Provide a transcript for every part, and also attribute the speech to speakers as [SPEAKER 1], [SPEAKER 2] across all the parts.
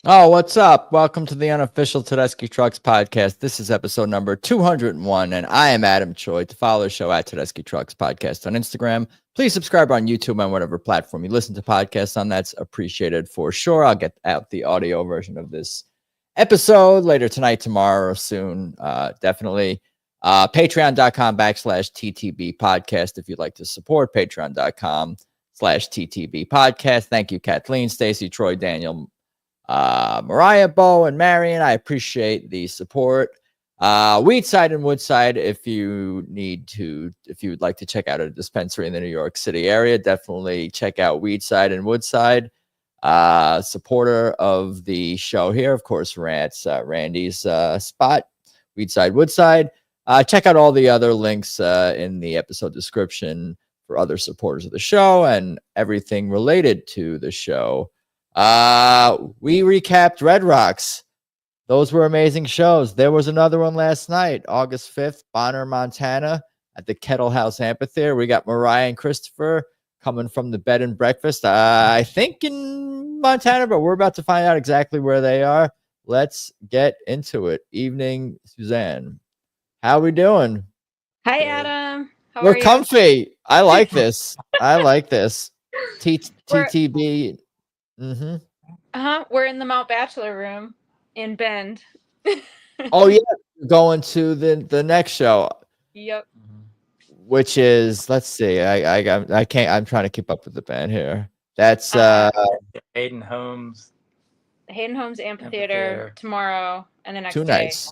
[SPEAKER 1] Oh, what's up? Welcome to the Unofficial Tedeschi Trucks podcast. This is episode number 201, and I am Adam Choit. To follow the show at Tedeschi Trucks Podcast on Instagram. Please subscribe on YouTube on whatever platform you listen to podcasts on. That's appreciated for sure. I'll get out the audio version of this episode later tonight, tomorrow, or soon. Definitely. Patreon.com/TTB podcast if you'd like to support. Patreon.com/TTB podcast. Thank you, Kathleen, Stacy, Troy, Daniel, Mariah, Bo, and Marion. I appreciate the support. Weedside and Woodside, if you would like to check out a dispensary in the New York City area, definitely check out Weedside and Woodside. Supporter of the show here, of course, Randy's spot, Weedside, Woodside. Check out all the other links in the episode description for other supporters of the show and everything related to the show. We recapped Red Rocks. Those were amazing shows. There was another one last night, August 5th, Bonner, Montana, at the Kettle House Amphitheater. We got Mariah and Christopher coming from the bed and breakfast, I think in Montana, but we're about to find out exactly where they are. Let's get into it. Evening, Suzanne. How we doing?
[SPEAKER 2] Hi, Adam. How
[SPEAKER 1] We're
[SPEAKER 2] are
[SPEAKER 1] comfy. I like this. I like this. TTB.
[SPEAKER 2] We're in the Mount Bachelor room in Bend.
[SPEAKER 1] Oh yeah, going to the next show.
[SPEAKER 2] Yep.
[SPEAKER 1] Which is, let's see, I can't. I'm trying to keep up with the band here. That's
[SPEAKER 3] Hayden Homes
[SPEAKER 2] Amphitheater tomorrow and the next
[SPEAKER 1] 2
[SPEAKER 2] day.
[SPEAKER 1] nights.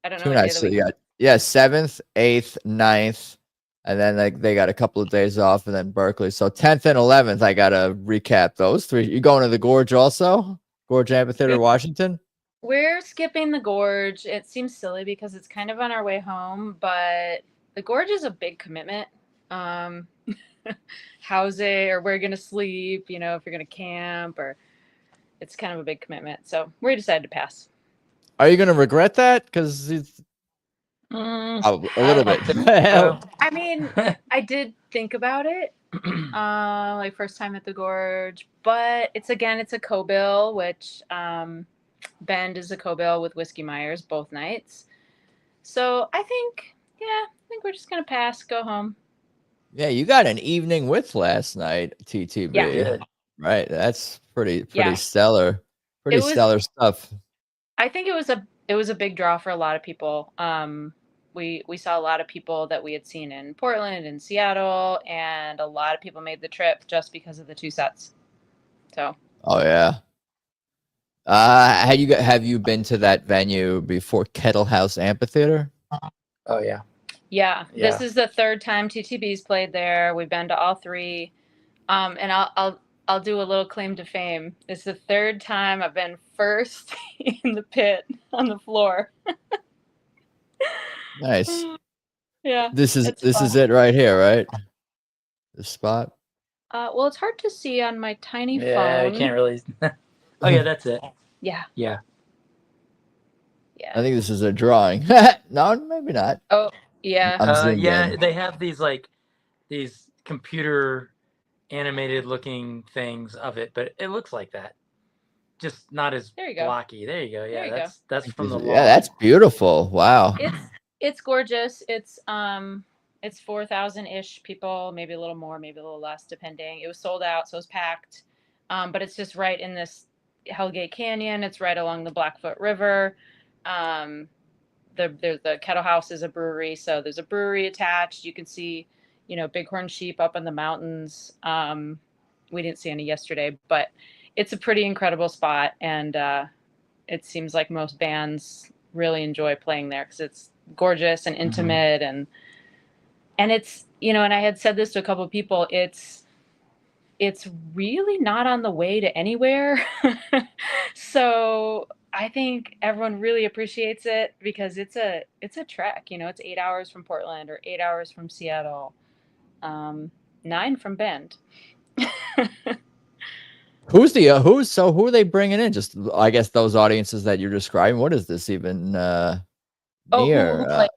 [SPEAKER 2] I don't know.
[SPEAKER 1] 2 nights. So yeah, 7th, 8th, 9th, and then they got a couple of days off, and then Berkeley. So 10th and 11th, I gotta recap those 3. You going to the Gorge also? Gorge Amphitheater, Washington?
[SPEAKER 2] We're skipping the Gorge. It seems silly because it's kind of on our way home, but the Gorge is a big commitment. Housing, or where you're gonna sleep, if you're gonna camp, or it's kind of a big commitment. So we decided to pass.
[SPEAKER 1] Are you gonna regret that? Because it's a little bit.
[SPEAKER 2] I mean, I did think about it, like first time at the Gorge, but it's a co-bill, which Bend is a co-bill with Whiskey Myers both nights. So I think we're just gonna pass, go home.
[SPEAKER 1] Yeah, you got an evening with last night, TTB.
[SPEAKER 2] Yeah.
[SPEAKER 1] Right. That's pretty stellar. Stellar stuff.
[SPEAKER 2] I think it was a big draw for a lot of people. We saw a lot of people that we had seen in Portland and Seattle, and a lot of people made the trip just because of the 2 sets. So.
[SPEAKER 1] Oh yeah. Have you been to that venue before, Kettle House Amphitheater?
[SPEAKER 3] Oh yeah.
[SPEAKER 2] Yeah. This is the 3rd time TTB's played there. We've been to all 3. And I'll do a little claim to fame. It's the 3rd time I've been first in the pit on the floor.
[SPEAKER 1] Nice.
[SPEAKER 2] Yeah.
[SPEAKER 1] This is it right here, right? This spot.
[SPEAKER 2] Well, it's hard to see on my tiny phone.
[SPEAKER 3] Yeah, I can't really. Oh yeah, that's it.
[SPEAKER 2] Yeah.
[SPEAKER 3] Yeah.
[SPEAKER 2] Yeah.
[SPEAKER 1] I think this is a drawing. No, maybe not.
[SPEAKER 2] Oh yeah.
[SPEAKER 3] Yeah, they have these computer animated looking things of it, but it looks like that. Just not as blocky. There you go. Yeah, that's from the wall.
[SPEAKER 1] Yeah, that's beautiful. Wow.
[SPEAKER 2] It's gorgeous. It's 4,000-ish people, maybe a little more, maybe a little less, depending. It was sold out, so it was packed. But it's just right in this Hellgate Canyon. It's right along the Blackfoot River. The Kettle House is a brewery, so there's a brewery attached. You can see, bighorn sheep up in the mountains. We didn't see any yesterday, but it's a pretty incredible spot, and it seems like most bands really enjoy playing there because it's gorgeous and intimate, and it's, and I had said this to a couple of people, it's really not on the way to anywhere. So I think everyone really appreciates it because it's a trek, it's 8 hours from Portland or 8 hours from Seattle, 9 from Bend.
[SPEAKER 1] Who are they bringing in? Just, I guess, those audiences that you're describing. What is this even near?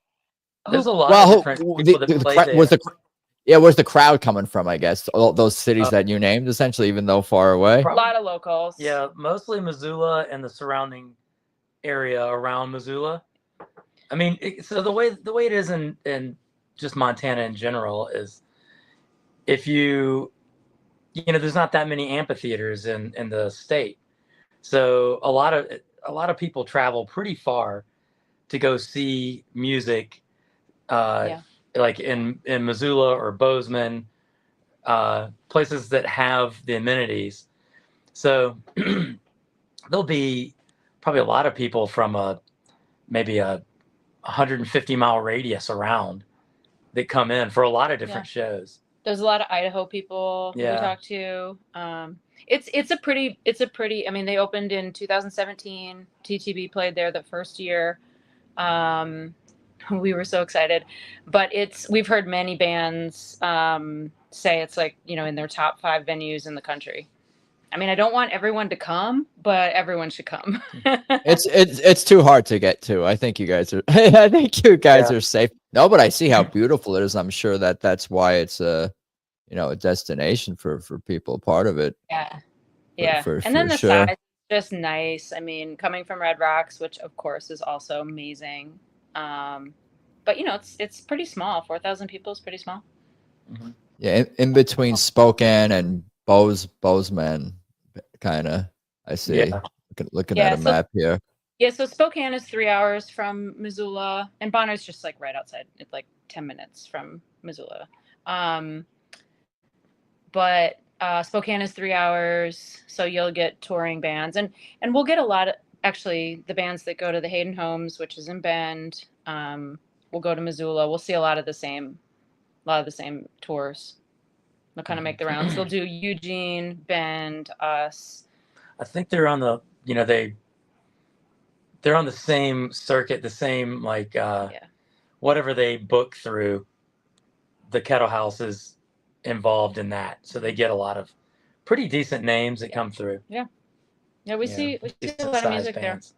[SPEAKER 3] There's a lot of different people that play there.
[SPEAKER 1] Yeah, where's the crowd coming from? I guess all those cities that you named, essentially, even though far away.
[SPEAKER 2] A lot of locals.
[SPEAKER 3] Yeah, mostly Missoula and the surrounding area around Missoula. I mean, so the way it is in just Montana in general is, if you know, there's not that many amphitheaters in the state, so a lot of people travel pretty far to go see music, like in Missoula or Bozeman, places that have the amenities. So there'll be probably a lot of people from maybe a 150-mile radius around that come in for a lot of different shows.
[SPEAKER 2] There's a lot of Idaho people we talk to. It's a pretty. I mean, they opened in 2017. TTB played there the first year. We were so excited, but we've heard many bands say it's like, you know, in their top 5 venues in the country. I mean, I don't want everyone to come, but everyone should come.
[SPEAKER 1] It's too hard to get to. I think you guys are. I think you guys are safe. No, but I see how beautiful it is. I'm sure that's why it's a destination for people. Part of it.
[SPEAKER 2] Yeah. And then the size is just nice. I mean, coming from Red Rocks, which of course is also amazing. But you know, it's pretty small. 4,000 people is pretty small.
[SPEAKER 3] Mm-hmm.
[SPEAKER 1] Yeah, in between Spokane and Bozeman, kind of. I see.
[SPEAKER 2] Yeah.
[SPEAKER 1] Looking at a map here.
[SPEAKER 2] Yeah, so Spokane is 3 hours from Missoula, and Bonner's just like right outside. It's like 10 minutes from Missoula. But Spokane is 3 hours, so you'll get touring bands, and we'll get a lot of, actually, the bands that go to the Hayden Homes, which is in Bend. We'll go to Missoula. We'll see a lot of the same tours. They'll kind of make the rounds. They'll do Eugene, Bend, us.
[SPEAKER 3] I think they're on the, they're on the same circuit, the same whatever they book through. The Kettle House is involved in that, so they get a lot of pretty decent names that come through.
[SPEAKER 2] Yeah, we see a lot of music bands there.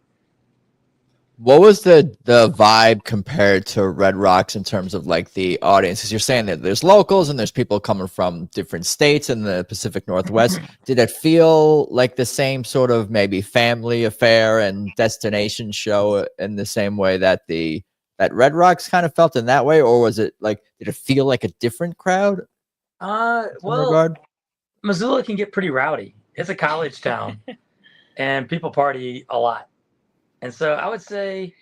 [SPEAKER 1] What was the vibe compared to Red Rocks in terms of like the audience? Because you're saying that there's locals and there's people coming from different states in the Pacific Northwest. Did it feel like the same sort of maybe family affair and destination show in the same way that that Red Rocks kind of felt in that way? Or was it like, did it feel like a different crowd?
[SPEAKER 3] Well, Missoula can get pretty rowdy. It's a college town and people party a lot. And so I would say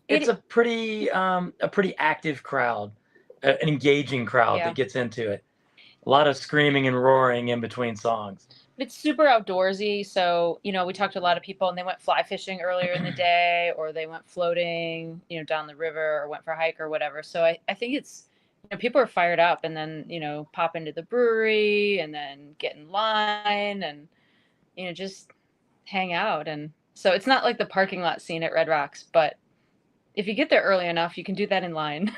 [SPEAKER 3] it's a pretty active crowd, an engaging crowd that gets into it. A lot of screaming and roaring in between songs.
[SPEAKER 2] It's super outdoorsy. So, we talked to a lot of people and they went fly fishing earlier in the day, or they went floating, down the river, or went for a hike or whatever. So I think it's, people are fired up, and then, pop into the brewery and then get in line and, just hang out. And so it's not like the parking lot scene at Red Rocks, but if you get there early enough, you can do that in line.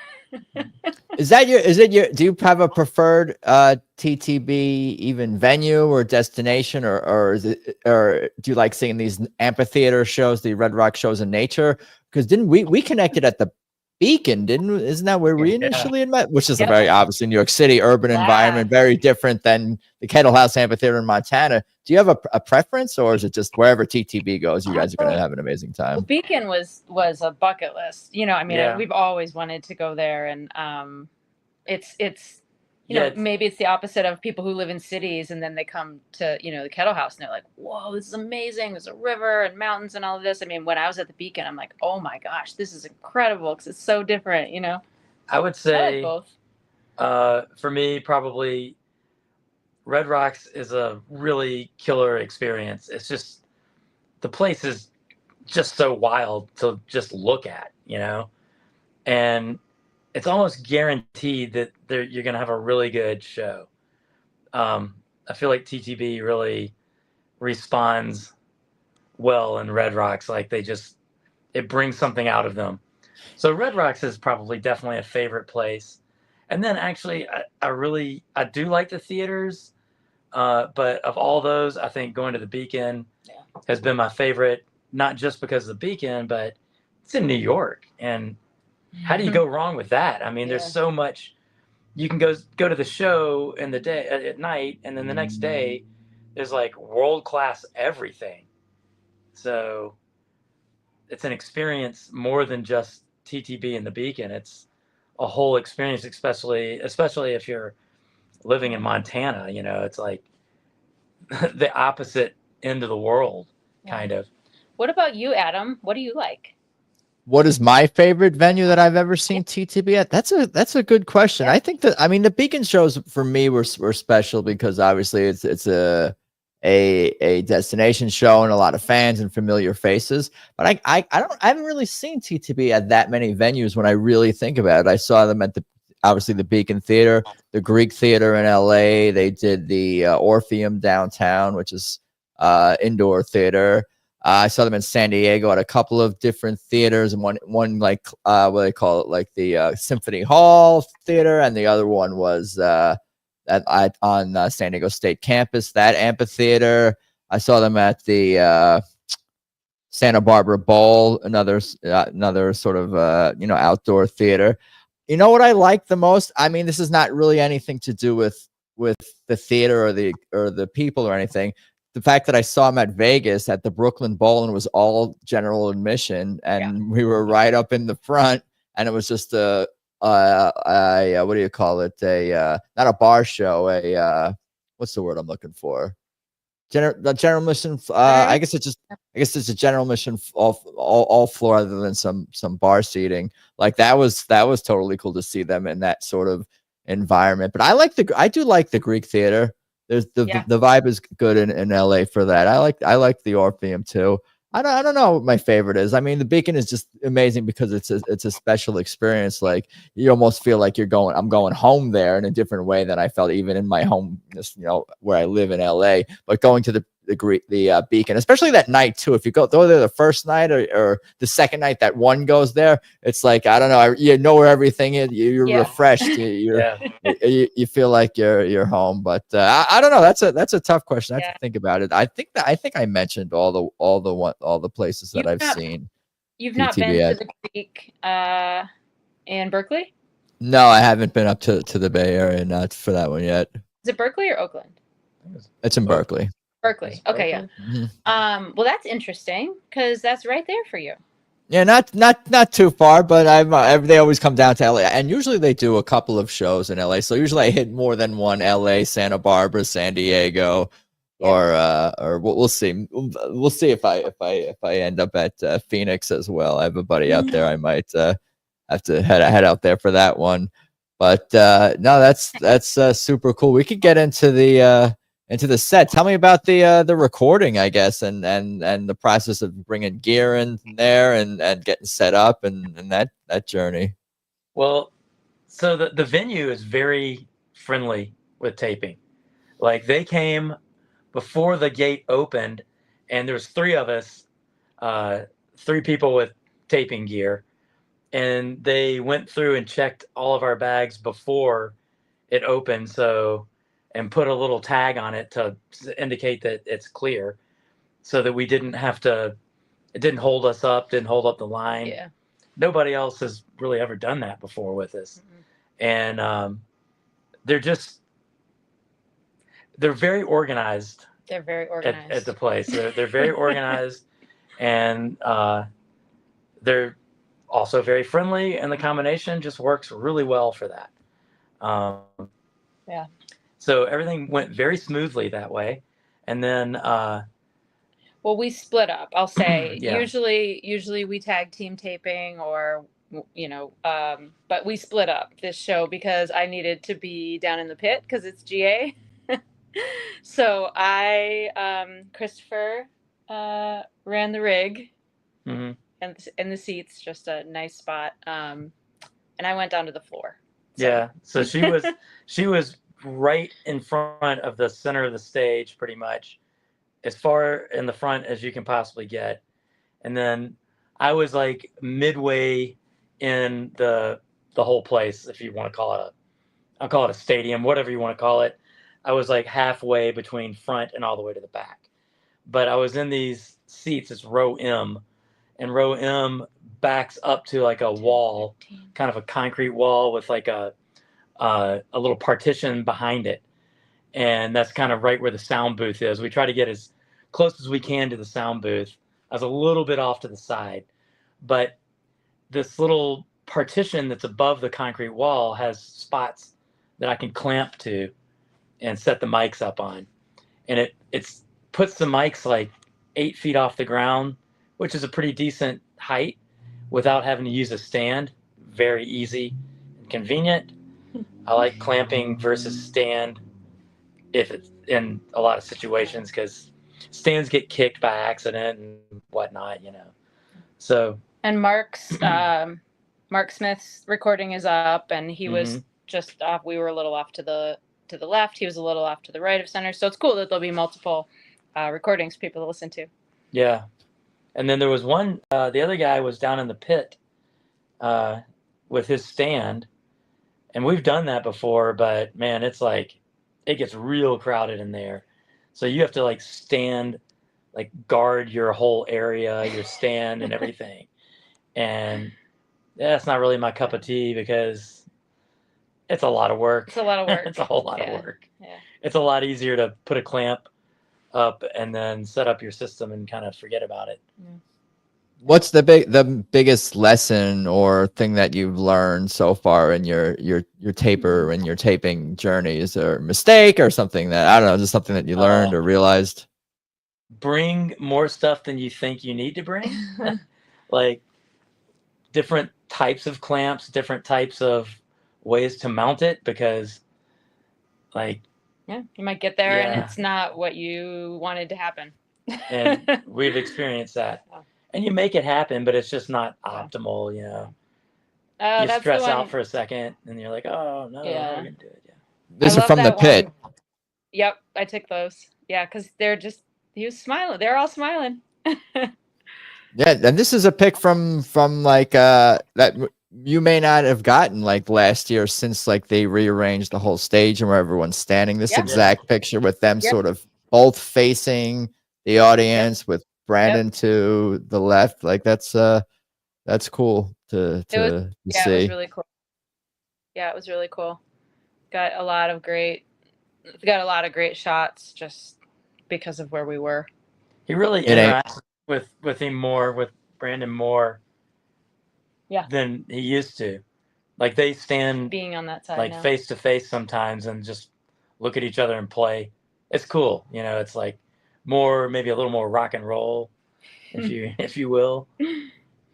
[SPEAKER 1] Do you have a preferred TTB even venue or destination, or do you like seeing these amphitheater shows, the Red Rock shows in nature? Because didn't we connected at the Beacon, isn't that where we initially met? Which is a very obviously New York City urban environment, very different than the Kettle House Amphitheater in Montana. Do you have a preference, or is it just wherever TTB goes, you guys are going to have an amazing time?
[SPEAKER 2] Well, Beacon was a bucket list. We've always wanted to go there, and it's maybe it's the opposite of people who live in cities and then they come to the Kettle House and they're like, whoa, this is amazing. There's a river and mountains and all of this. I mean, when I was at the Beacon, I'm like, oh my gosh, this is incredible because it's so different.
[SPEAKER 3] I would say
[SPEAKER 2] I like both.
[SPEAKER 3] For me, probably Red Rocks is a really killer experience. It's just, the place is just so wild to just look at, and it's almost guaranteed that you're going to have a really good show. I feel like TTB really responds well in Red Rocks. Like it brings something out of them. So Red Rocks is probably definitely a favorite place. And then actually, I do like the theaters. But of all those, I think going to the Beacon has been my favorite, not just because of the Beacon, but it's in New York. And how do you go wrong with that? I mean, there's so much you can go to the show in the day at night, and then the next day there's like world-class everything. So it's an experience more than just TTB and the Beacon. It's a whole experience, especially if you're living in Montana. You know, it's like the opposite end of the world, kind of.
[SPEAKER 2] What about you, Adam? What do you like?
[SPEAKER 1] What is my favorite venue that I've ever seen TTB at? That's a good question. I think that, I mean, the Beacon shows for me were special because obviously it's a destination show and a lot of fans and familiar faces. But I haven't really seen TTB at that many venues when I really think about it. I saw them at obviously the Beacon Theater, the Greek Theater in LA. They did the Orpheum downtown, which is indoor theater. I saw them in San Diego at a couple of different theaters, and one like what they call it, like the Symphony Hall Theater, and the other one was on San Diego State campus, that amphitheater. I saw them at the Santa Barbara Bowl, another sort of outdoor theater. You know what I like the most? I mean, this is not really anything to do with the theater or the people or anything. The fact that I saw him at Vegas at the Brooklyn Bowl and it was all general admission, and we were right up in the front, and it was just a what do you call it? Not a bar show, what's the word I'm looking for? The general admission. I guess it's a general admission all floor other than some bar seating. Like that was totally cool to see them in that sort of environment. But I do like the Greek Theater. There's the vibe is good in LA for that. I like the Orpheum too. I don't know what my favorite is. I mean, the Beacon is just amazing because it's a special experience. Like you almost feel like I'm going home there in a different way than I felt even in my home, where I live in LA. But going to the Beacon, especially that night too. If you go there the first night or the second night that one goes there, it's like, I don't know, you know where everything is. You're refreshed. You feel like you're home. But I don't know. That's a tough question. I have to think about it. I think I mentioned all the places that I've seen.
[SPEAKER 2] You've not been to the Greek in Berkeley?
[SPEAKER 1] No, I haven't been up to the Bay Area, not for that one yet.
[SPEAKER 2] Is it Berkeley or Oakland?
[SPEAKER 1] It's in Berkeley.
[SPEAKER 2] Berkeley. Okay, yeah. Mm-hmm. Well, that's interesting because that's right there for you.
[SPEAKER 1] Yeah, not too far, but they always come down to LA, and usually they do a couple of shows in LA. So usually I hit more than one: LA, Santa Barbara, San Diego, or we'll see. We'll see if I end up at Phoenix as well. I have a buddy out there. I might have to head out there for that one. But no, that's super cool. We could get into the set. Tell me about the recording, I guess, and the process of bringing gear in there and getting set up and that journey.
[SPEAKER 3] Well, so the venue is very friendly with taping. Like they came before the gate opened, and there's 3 of us, 3 people with taping gear, and they went through and checked all of our bags before it opened. And put a little tag on it to indicate that it's clear, so that we didn't have to. It didn't hold us up. Didn't hold up the line.
[SPEAKER 2] Yeah.
[SPEAKER 3] Nobody else has really ever done that before with us, and they're very organized.
[SPEAKER 2] They're very organized
[SPEAKER 3] at the place. They're very organized, and they're also very friendly, and the combination just works really well for that.
[SPEAKER 2] Yeah.
[SPEAKER 3] So everything went very smoothly that way. And then
[SPEAKER 2] well, we split up, I'll say. Usually we tag team taping or but we split up this show because I needed to be down in the pit because it's GA. So Christopher ran the rig and the seats, just a nice spot. And I went down to the floor.
[SPEAKER 3] So. Yeah. So she was right in front of the center of the stage, pretty much as far in the front as you can possibly get. And then I was like midway in the whole place, if you want to call it I'll call it a stadium, whatever you want to call it. I was like halfway between front and all the way to the back. But I was in these seats, it's row M, and row M backs up to like a wall, kind of a concrete wall with like a a little partition behind it. And that's kind of right where the sound booth is. We try to get as close as we can to the sound booth. I was a little bit off to the side, but this little partition that's above the concrete wall has spots that I can clamp to and set the mics up on. And it puts the mics like 8 feet off the ground, which is a pretty decent height without having to use a stand. Very easy and convenient. I like clamping versus stand if it's in a lot of situations, because stands get kicked by accident and whatnot, you know. So
[SPEAKER 2] and Mark Smith's recording is up, and he was just off. We were a little off to the left. He was a little off to the right of center. So it's cool that there'll be multiple recordings for people to listen to.
[SPEAKER 3] Yeah, and then there was one. The other guy was down in the pit with his stand, and we've done that before. But man, it's like it gets real crowded in there. So you have to like stand, like guard your whole area, your stand and everything. And that's not really my cup of tea, because it's a lot of work.
[SPEAKER 2] It's a lot of work.
[SPEAKER 3] It's a whole lot of work.
[SPEAKER 2] Yeah.
[SPEAKER 3] It's a lot easier to put a clamp up and then set up your system and kind of forget about it.
[SPEAKER 2] Yeah.
[SPEAKER 1] What's the biggest lesson or thing that you've learned so far in your taper and your taping journey? Is there a mistake or something that, I don't know, just something that you learned or realized?
[SPEAKER 3] Bring more stuff than you think you need to bring. Like different types of clamps, different types of ways to mount it, because like,
[SPEAKER 2] yeah, you might get there and it's not what you wanted to happen.
[SPEAKER 3] And we've experienced that. And you make it happen, but it's just not optimal, you know. You stress out for a second, and you're like, "Oh no, we're gonna do it." Yeah.
[SPEAKER 1] This is from the pit.
[SPEAKER 2] Yep, I took those. Yeah, because he was smiling. They're all smiling.
[SPEAKER 1] Yeah, and this is a pic from like that you may not have gotten like last year, since like they rearranged the whole stage and where everyone's standing. This exact picture with them sort of both facing the audience with Brandon to the left. Like that's cool to see.
[SPEAKER 2] It was really cool. Yeah, it was really cool. Got a lot of great shots just because of where we were.
[SPEAKER 3] He really interacts with him more, with Brandon more than he used to. Like they stand
[SPEAKER 2] being on that side
[SPEAKER 3] like face to face sometimes and just look at each other and play. It's cool, you know. It's like more, maybe a little more rock and roll, if you will.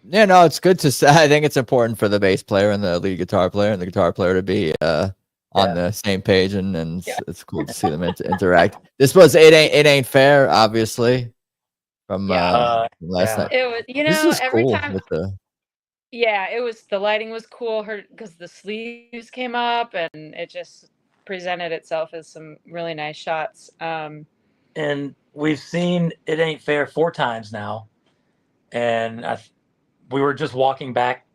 [SPEAKER 1] Yeah, no, it's good to say. I think it's important for the bass player and the lead guitar player and the guitar player to be on the same page, and it's cool to see them interact. This was It Ain't Fair, obviously, from last night.
[SPEAKER 2] It was, you know, every time with the it was, the lighting was cool, because the sleeves came up and it just presented itself as some really nice shots.
[SPEAKER 3] And we've seen It Ain't Fair 4 times now, and we were just walking back.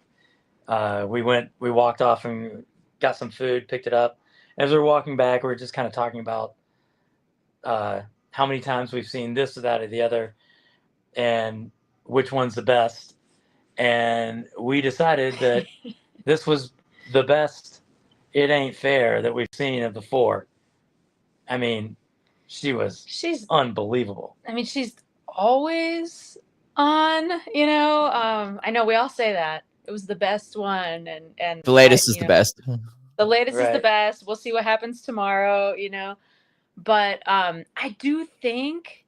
[SPEAKER 3] We walked off and got some food, picked it up. As we were walking back, we were just kind of talking about how many times we've seen this or that or the other, and which one's the best. And we decided that this was the best It Ain't Fair that we've seen of the 4. I mean, she's unbelievable.
[SPEAKER 2] I mean, she's always on, you know. I know we all say that. It was the best one, and
[SPEAKER 1] the latest is the best.
[SPEAKER 2] The latest is the best. We'll see what happens tomorrow, you know. But I do think,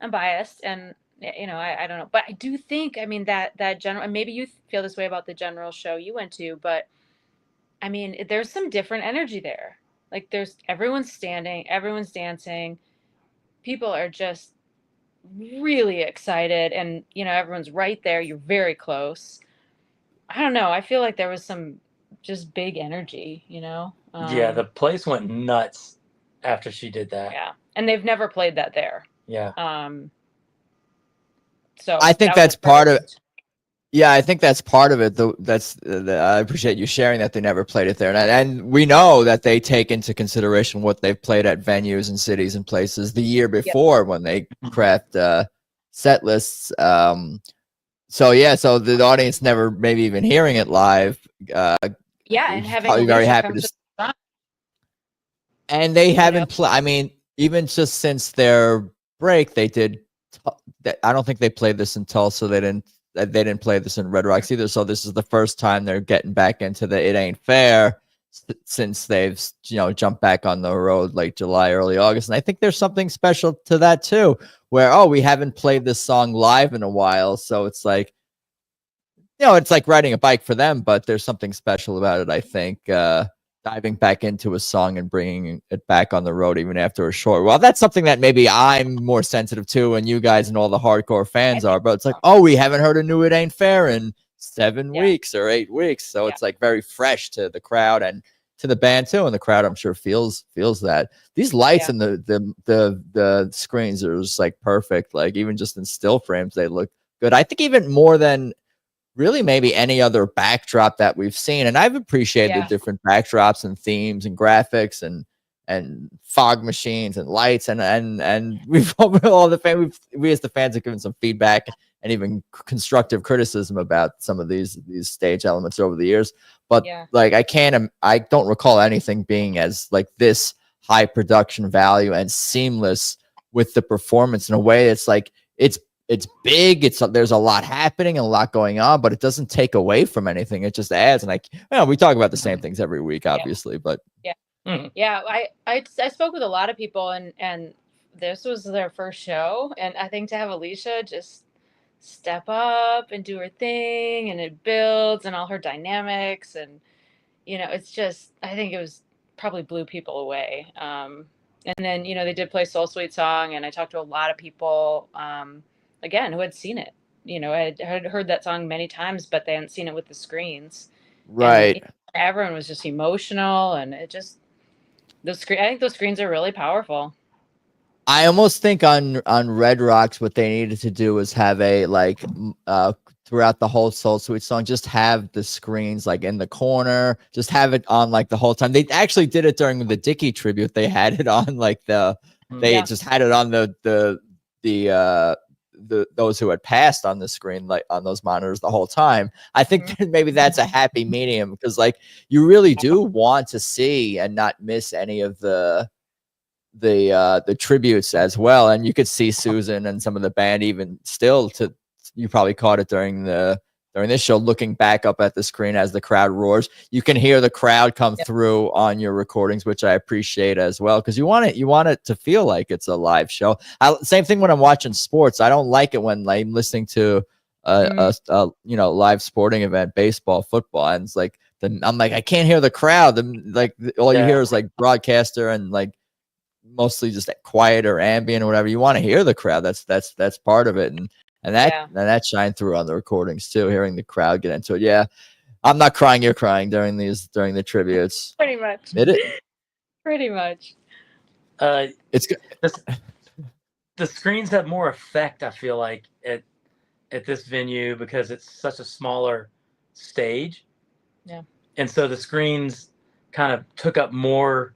[SPEAKER 2] I'm biased, and you know, I don't know, but I do think, I mean, that general, and maybe you feel this way about the general show you went to, but I mean, there's some different energy there. Like everyone's standing, everyone's dancing, people are just really excited, and you know, everyone's right there. You're very close. I don't know. I feel like there was some just big energy, you know.
[SPEAKER 3] Yeah, the place went nuts after she did that.
[SPEAKER 2] Yeah, and they've never played that there.
[SPEAKER 3] Yeah.
[SPEAKER 2] So
[SPEAKER 1] I think that's part of it. Yeah, I think that's part of it. I appreciate you sharing that they never played it there, and we know that they take into consideration what they've played at venues and cities and places the year before when they craft set lists. So the audience never maybe even hearing it live.
[SPEAKER 2] And having
[SPEAKER 1] probably very happy to. And they haven't played. I mean, even just since their break, they did. I don't think they played this in Tulsa. They didn't play this in Red Rocks either. So this is the first time they're getting back into the It Ain't Fair since they've jumped back on the road late July, early August. And I think there's something special to that too, where we haven't played this song live in a while. So it's like, it's like riding a bike for them, but there's something special about it, I think. Diving back into a song and bringing it back on the road even after a short. Well, that's something that maybe I'm more sensitive to, and you guys and all the hardcore fans are. But it's like, we haven't heard a new It Ain't Fair in 7 weeks or 8 weeks, so it's like very fresh to the crowd and to the band too. And the crowd, I'm sure, feels that. These lights and the screens are just like perfect. Like even just in still frames, they look good. I think even more than really maybe any other backdrop that we've seen. And I've appreciated the different backdrops and themes and graphics and fog machines and lights and we've all the fans, we as the fans have given some feedback and even constructive criticism about some of these stage elements over the years. But like I don't recall anything being as like this high production value and seamless with the performance in a way. It's like it's big. There's a lot happening and a lot going on, but it doesn't take away from anything. It just adds. And we talk about the same things every week, obviously, but
[SPEAKER 2] I spoke with a lot of people, and this was their first show, and I think to have Alecia just step up and do her thing, and it builds and all her dynamics, and it's just, I think it was probably blew people away. And then they did play Soul Sweet Song, and I talked to a lot of people. Again, who had seen it. I had heard that song many times, but they hadn't seen it with the screens.
[SPEAKER 1] Right.
[SPEAKER 2] And everyone was just emotional, and it just I think those screens are really powerful.
[SPEAKER 1] I almost think on Red Rocks, what they needed to do was have a throughout the whole Soul Sweet Song, just have the screens like in the corner, just have it on like the whole time. They actually did it during the Dickey tribute. They had it on like they just had it on those who had passed on the screen, like on those monitors the whole time. I think maybe that's a happy medium, because like you really do want to see and not miss any of the tributes as well. And you could see Susan and some of the band even still you probably caught it during this show, looking back up at the screen as the crowd roars. You can hear the crowd come through on your recordings, which I appreciate as well, because you want it to feel like it's a live show. Same thing when I'm watching sports. I don't like it when I'm listening to a live sporting event, baseball, football, and it's like I'm like, I can't hear the crowd. All you hear is like broadcaster and like mostly just quiet or ambient or whatever. You want to hear the crowd. That's part of it. And that shined through on the recordings too, hearing the crowd get into it. Yeah. I'm not crying, you're crying during the tributes.
[SPEAKER 2] Pretty much. Pretty much.
[SPEAKER 1] It's good.
[SPEAKER 3] The screens have more effect, I feel like, at this venue, because it's such a smaller stage.
[SPEAKER 2] Yeah.
[SPEAKER 3] And so the screens kind of took up more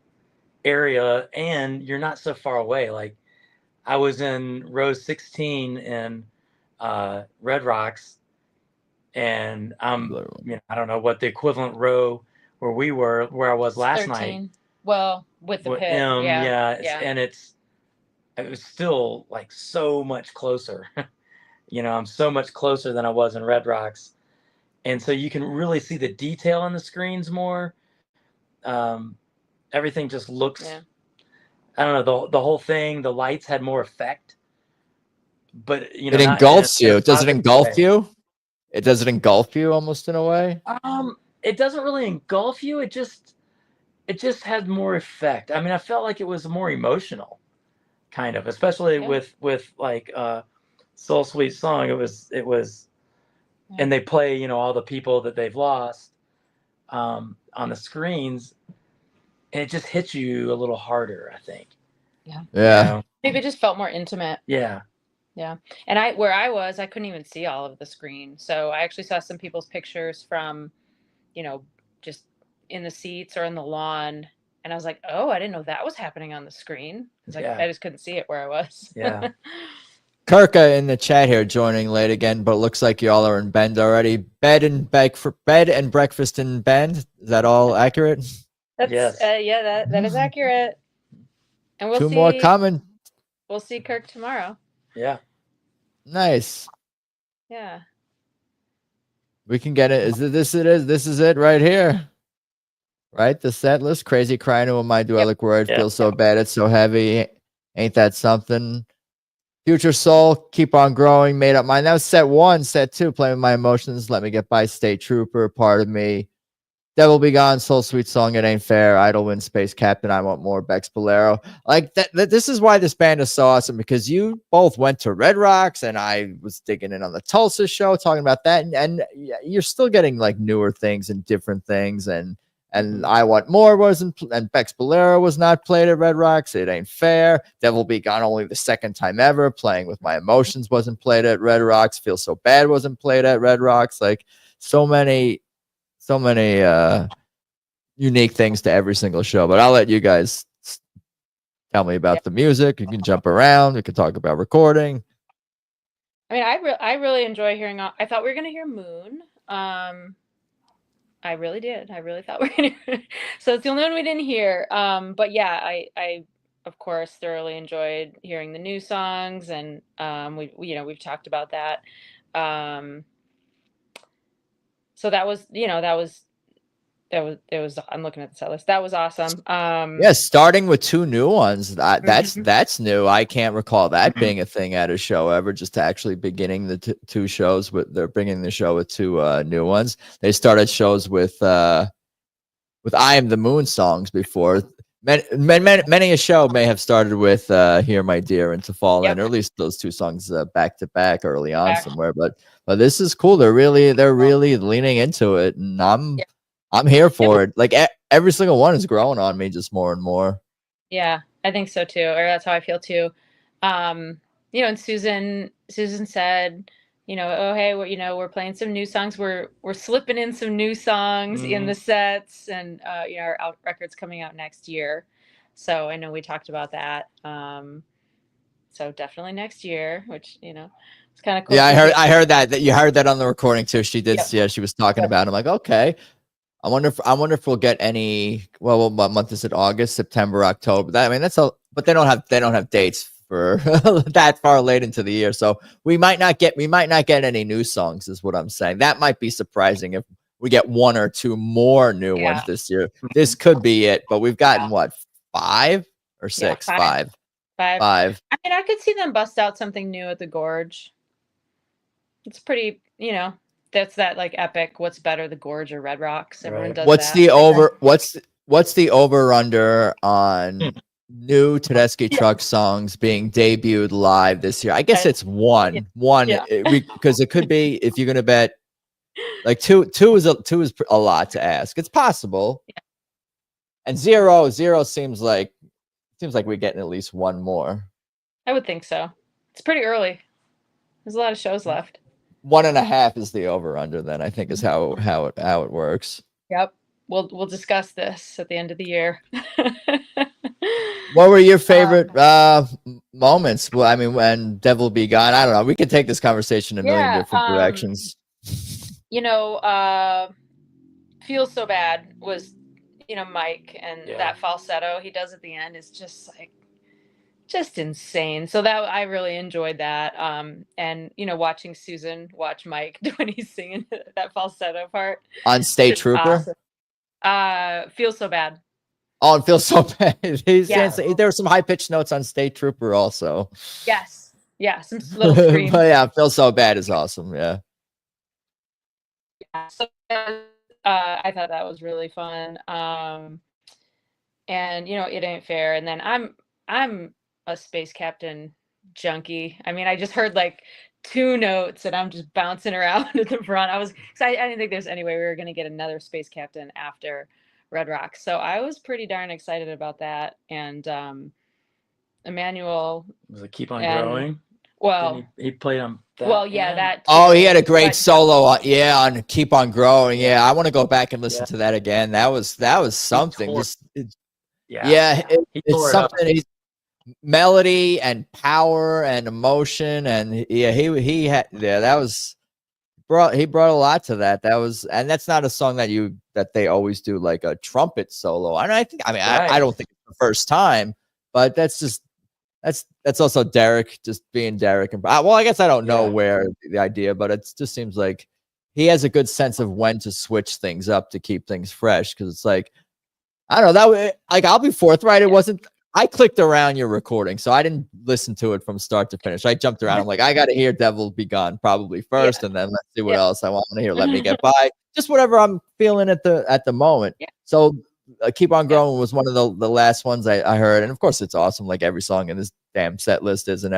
[SPEAKER 3] area, and you're not so far away. Like I was in row 16 in Red Rocks, and I don't know what the equivalent row where I was last
[SPEAKER 2] 13.
[SPEAKER 3] night.
[SPEAKER 2] Well, with the pit,
[SPEAKER 3] and it was still like so much closer. I'm so much closer than I was in Red Rocks, and so you can really see the detail on the screens more. Everything just looks. Yeah. I don't know, the whole thing. The lights had more effect. But
[SPEAKER 1] it engulfs you. Does it engulf you? Does it engulf you almost in a way?
[SPEAKER 3] It doesn't really engulf you. It just has more effect. I mean, I felt like it was more emotional, kind of, especially with like Soul Sweet Song. It was, and they play all the people that they've lost on the screens, and it just hits you a little harder, I think.
[SPEAKER 1] Yeah.
[SPEAKER 2] Maybe it just felt more intimate.
[SPEAKER 3] Yeah.
[SPEAKER 2] Yeah. And where I was, I couldn't even see all of the screen. So I actually saw some people's pictures from, just in the seats or in the lawn. And I was like, oh, I didn't know that was happening on the screen. It's like, I just couldn't see it where I was.
[SPEAKER 3] Yeah.
[SPEAKER 1] Kirka in the chat here joining late again, but it looks like y'all are in Bend already. Bed and breakfast in Bend. Is that all accurate?
[SPEAKER 2] That's that is accurate. And we'll see.
[SPEAKER 1] 2 more coming.
[SPEAKER 2] We'll see Kirk tomorrow.
[SPEAKER 3] Yeah.
[SPEAKER 1] Nice.
[SPEAKER 2] Yeah.
[SPEAKER 1] We can get it. This is it right here. Right? The set list. Crazy crying to my duelic word. Feels so bad. It's so heavy. Ain't that something? Future Soul, Keep on Growing, Made Up Mind. That was set 1. Set 2, Playing with My Emotions, Let Me Get By, State Trooper, Part of Me, Devil Be Gone, Soul Sweet Song, It Ain't Fair, Idle Wind, Space Captain, I Want More, Bex Bolero. Like that, this is why this band is so awesome, because you both went to Red Rocks, and I was digging in on the Tulsa show, talking about that, and you're still getting like newer things and different things, and I Want More wasn't, and Bex Bolero was not played at Red Rocks. It Ain't Fair. Devil Be Gone, only the 2nd time ever. Playing with My Emotions wasn't played at Red Rocks. Feel So Bad wasn't played at Red Rocks. Like so many unique things to every single show. But I'll let you guys tell me about the music. You can jump around. We can talk about recording.
[SPEAKER 2] I mean, I really enjoy hearing. I thought we were gonna hear Moon. I really did. I really thought we were going to. So it's the only one we didn't hear. But yeah, I of course thoroughly enjoyed hearing the new songs, and we've talked about that. So that was I'm looking at the set list. That was awesome.
[SPEAKER 1] Starting with 2 new ones. That's new. I can't recall that being a thing at a show ever. Just to actually beginning the 2 shows they're bringing the show with 2 new ones. They started shows with I Am the Moon songs before. Many a show may have started with Here My Dear and To Fall In, or at least those 2 songs back to back early on somewhere. But this is cool. They're really leaning into it, and I'm here for it. Like every single one is growing on me just more and more.
[SPEAKER 2] Yeah, I think so too. Or that's how I feel too. And Susan said, oh, hey, we're playing some new songs. We're slipping in some new songs in the sets, and our record's coming out next year. So I know we talked about that. So definitely next year, which it's kind of cool.
[SPEAKER 1] Yeah, I heard that you heard that on the recording too. She did. Yeah, she was talking about it. I'm like, okay. I wonder if we'll get any. Well, what month is it? August, September, October. But they don't have dates for that far late into the year. So we might not get any new songs, is what I'm saying. That might be surprising if we get 1 or 2 more new ones this year. This could be it. But we've gotten what, 5 or 6?
[SPEAKER 2] Yeah, 5.
[SPEAKER 1] 5.
[SPEAKER 2] I mean, I could see them bust out something new at the Gorge. It's pretty, that's that like epic. What's better, the Gorge or Red Rocks? Everyone does.
[SPEAKER 1] What's the over under on new Tedeschi Truck songs being debuted live this year? I guess it's 1. Because it could be, if you're gonna bet, like 2 is a lot to ask. It's possible. And 0 seems like we're getting at least 1 more.
[SPEAKER 2] I would think so. It's pretty early. There's a lot of shows left.
[SPEAKER 1] 1.5 is the over under. Then I think is how it works.
[SPEAKER 2] Yep. We'll discuss this at the end of the year.
[SPEAKER 1] What were your favorite moments? Well, I mean, when Devil Be Gone, I don't know. We could take this conversation a million different directions.
[SPEAKER 2] Feel So Bad was, Mike, and that falsetto he does at the end is just insane. So that I really enjoyed that. And watching Susan watch Mike when he's singing that falsetto part
[SPEAKER 1] on State Trooper.
[SPEAKER 2] Awesome. Feel So Bad.
[SPEAKER 1] Oh, it feels so bad. There were some high pitched notes on State Trooper also.
[SPEAKER 2] Yes. Yeah. Some little screams.
[SPEAKER 1] But yeah, Feel So Bad is awesome. Yeah.
[SPEAKER 2] So I thought that was really fun. And It Ain't Fair. And then I'm a Space Captain junkie. I mean, I just heard like 2 notes and I'm just bouncing around at the front. I didn't think there's any way we were going to get another Space Captain after Red Rocks. So I was pretty darn excited about that. And Emmanuel
[SPEAKER 3] was it Keep on Growing?
[SPEAKER 2] Well,
[SPEAKER 3] he played on that.
[SPEAKER 2] Well, yeah, that.
[SPEAKER 1] Oh, he had a great solo on Keep on Growing. Yeah, I want to go back and listen to that again. That was something. It's something. Melody and power and emotion, and he had that was brought a lot to that. And that's not a song that they always do like a trumpet solo. I don't think it's the first time, but that's also Derek just being Derek. And well, I guess I don't know where the idea, but it just seems like he has a good sense of when to switch things up to keep things fresh. Because it's like, I don't know, I'll be forthright. It wasn't. I clicked around your recording, so I didn't listen to it from start to finish. I jumped around. I'm like, I got to hear "Devil Be Gone" probably first, and then let's see what else I want to hear. Let Me Get By, just whatever I'm feeling at the moment. Yeah. So, "Keep On Growing" was one of the last ones I heard, and of course, it's awesome. Like every song in this damn set list is, and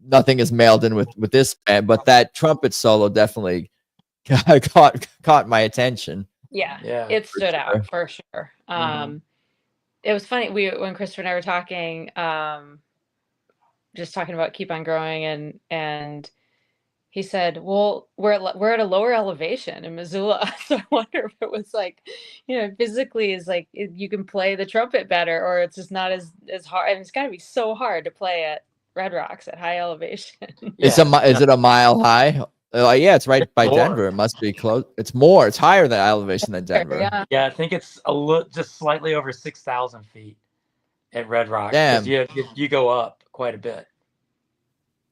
[SPEAKER 1] nothing is mailed in with this band, but that trumpet solo definitely caught my attention.
[SPEAKER 2] Yeah, it stood out for sure. It was funny when Christopher and I were talking, just talking about "Keep On Growing," and he said, "Well, we're at a lower elevation in Missoula, so I wonder if it was like, physically is like you can play the trumpet better, or it's just not as hard. And it's got to be so hard to play at Red Rocks at high elevation."
[SPEAKER 1] Is it a mile high? Yeah, it's right by Denver. It must be close. It's higher than elevation than Denver.
[SPEAKER 3] Yeah, I think it's just slightly over 6,000 feet at Red Rock.
[SPEAKER 1] Damn.
[SPEAKER 3] You go up quite a bit.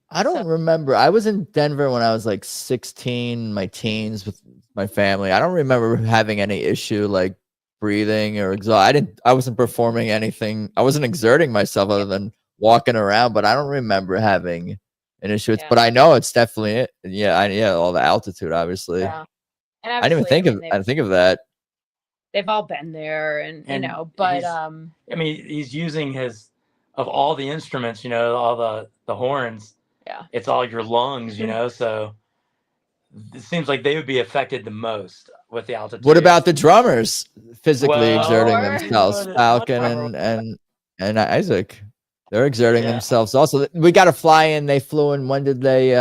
[SPEAKER 1] I don't remember. I was in Denver when I was like 16, my teens with my family. I don't remember having any issue like breathing or I wasn't performing anything. I wasn't exerting myself other than walking around, but I don't remember having an issue. But I know it's definitely it. Yeah, all the altitude, obviously. Yeah. And I didn't even think of that.
[SPEAKER 2] They've all been there, and but
[SPEAKER 3] he's using of all the instruments, all the horns.
[SPEAKER 2] Yeah,
[SPEAKER 3] it's all your lungs, so it seems like they would be affected the most with the altitude.
[SPEAKER 1] What about the drummers physically exerting themselves? Falcon and Isaac. They're exerting themselves also. We got to fly in. They flew in. When did they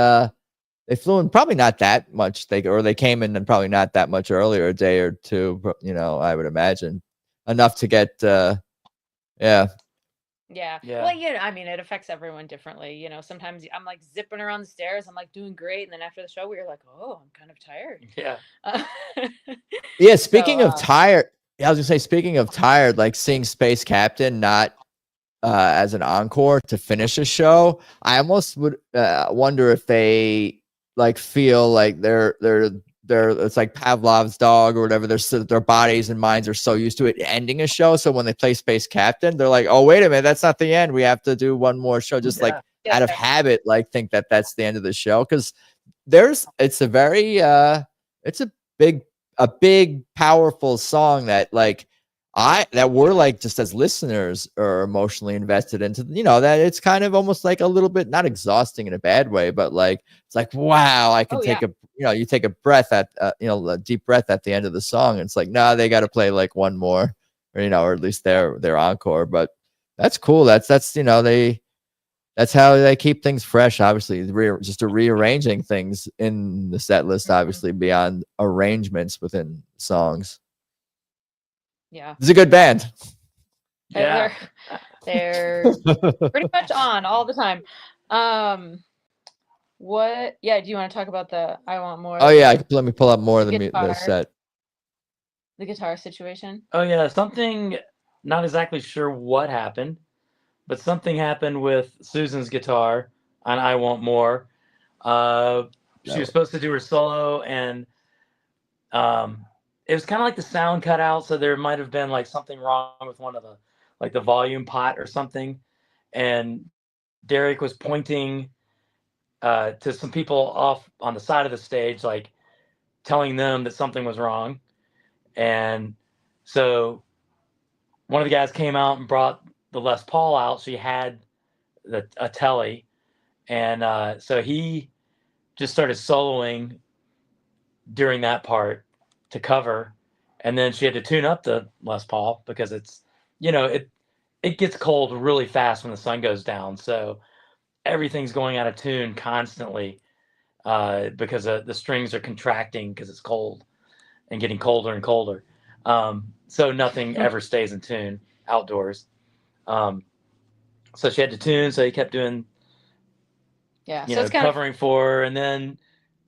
[SPEAKER 1] flew in? Probably not that much. They came in and probably not that much earlier, a day or two. I would imagine enough to get.
[SPEAKER 2] Yeah. Well, it affects everyone differently. Sometimes I'm like zipping around the stairs. I'm like doing great, and then after the show, we were like, "Oh, I'm kind of tired."
[SPEAKER 1] Yeah. Speaking of tired, I was gonna say. Speaking of tired, like seeing Space Captain not. As an encore to finish a show, I almost would wonder if they like feel like they're it's like Pavlov's dog or whatever. Their bodies and minds are so used to it ending a show, so when they play Space Captain, they're like, "Oh, wait a minute, that's not the end. We have to do one more show." Just like out of habit, like think that that's the end of the show, because it's a big powerful song that like. That we're like just as listeners are emotionally invested into, that it's kind of almost like a little bit not exhausting in a bad way, but like it's like, wow, I can take you take a breath at a deep breath at the end of the song. And it's like, nah, they got to play like one more, or at least their encore. But that's cool. That's how they keep things fresh. Obviously, just rearranging things in the set list. Obviously, beyond arrangements within songs.
[SPEAKER 2] Yeah,
[SPEAKER 1] it's a good band.
[SPEAKER 2] Yeah, they're pretty much on all the time. What? Yeah, do you want to talk about the "I Want More"?
[SPEAKER 1] Oh yeah, let me pull up more of the set.
[SPEAKER 2] The guitar situation.
[SPEAKER 3] Oh yeah, something. Not exactly sure what happened, but something happened with Susan's guitar on "I Want More." She was supposed to do her solo, and it was kind of like the sound cut out, so there might have been like something wrong with one of the volume pot or something. And Derek was pointing to some people off on the side of the stage, like telling them that something was wrong. And so one of the guys came out and brought the Les Paul out. She had a telly, and so he just started soloing during that part to cover, and then she had to tune up the Les Paul because it's it gets cold really fast when the sun goes down, so everything's going out of tune constantly because the strings are contracting because it's cold and getting colder and colder, so nothing ever stays in tune outdoors. So she had to tune, so he kept doing
[SPEAKER 2] so it's
[SPEAKER 3] covering for her, and then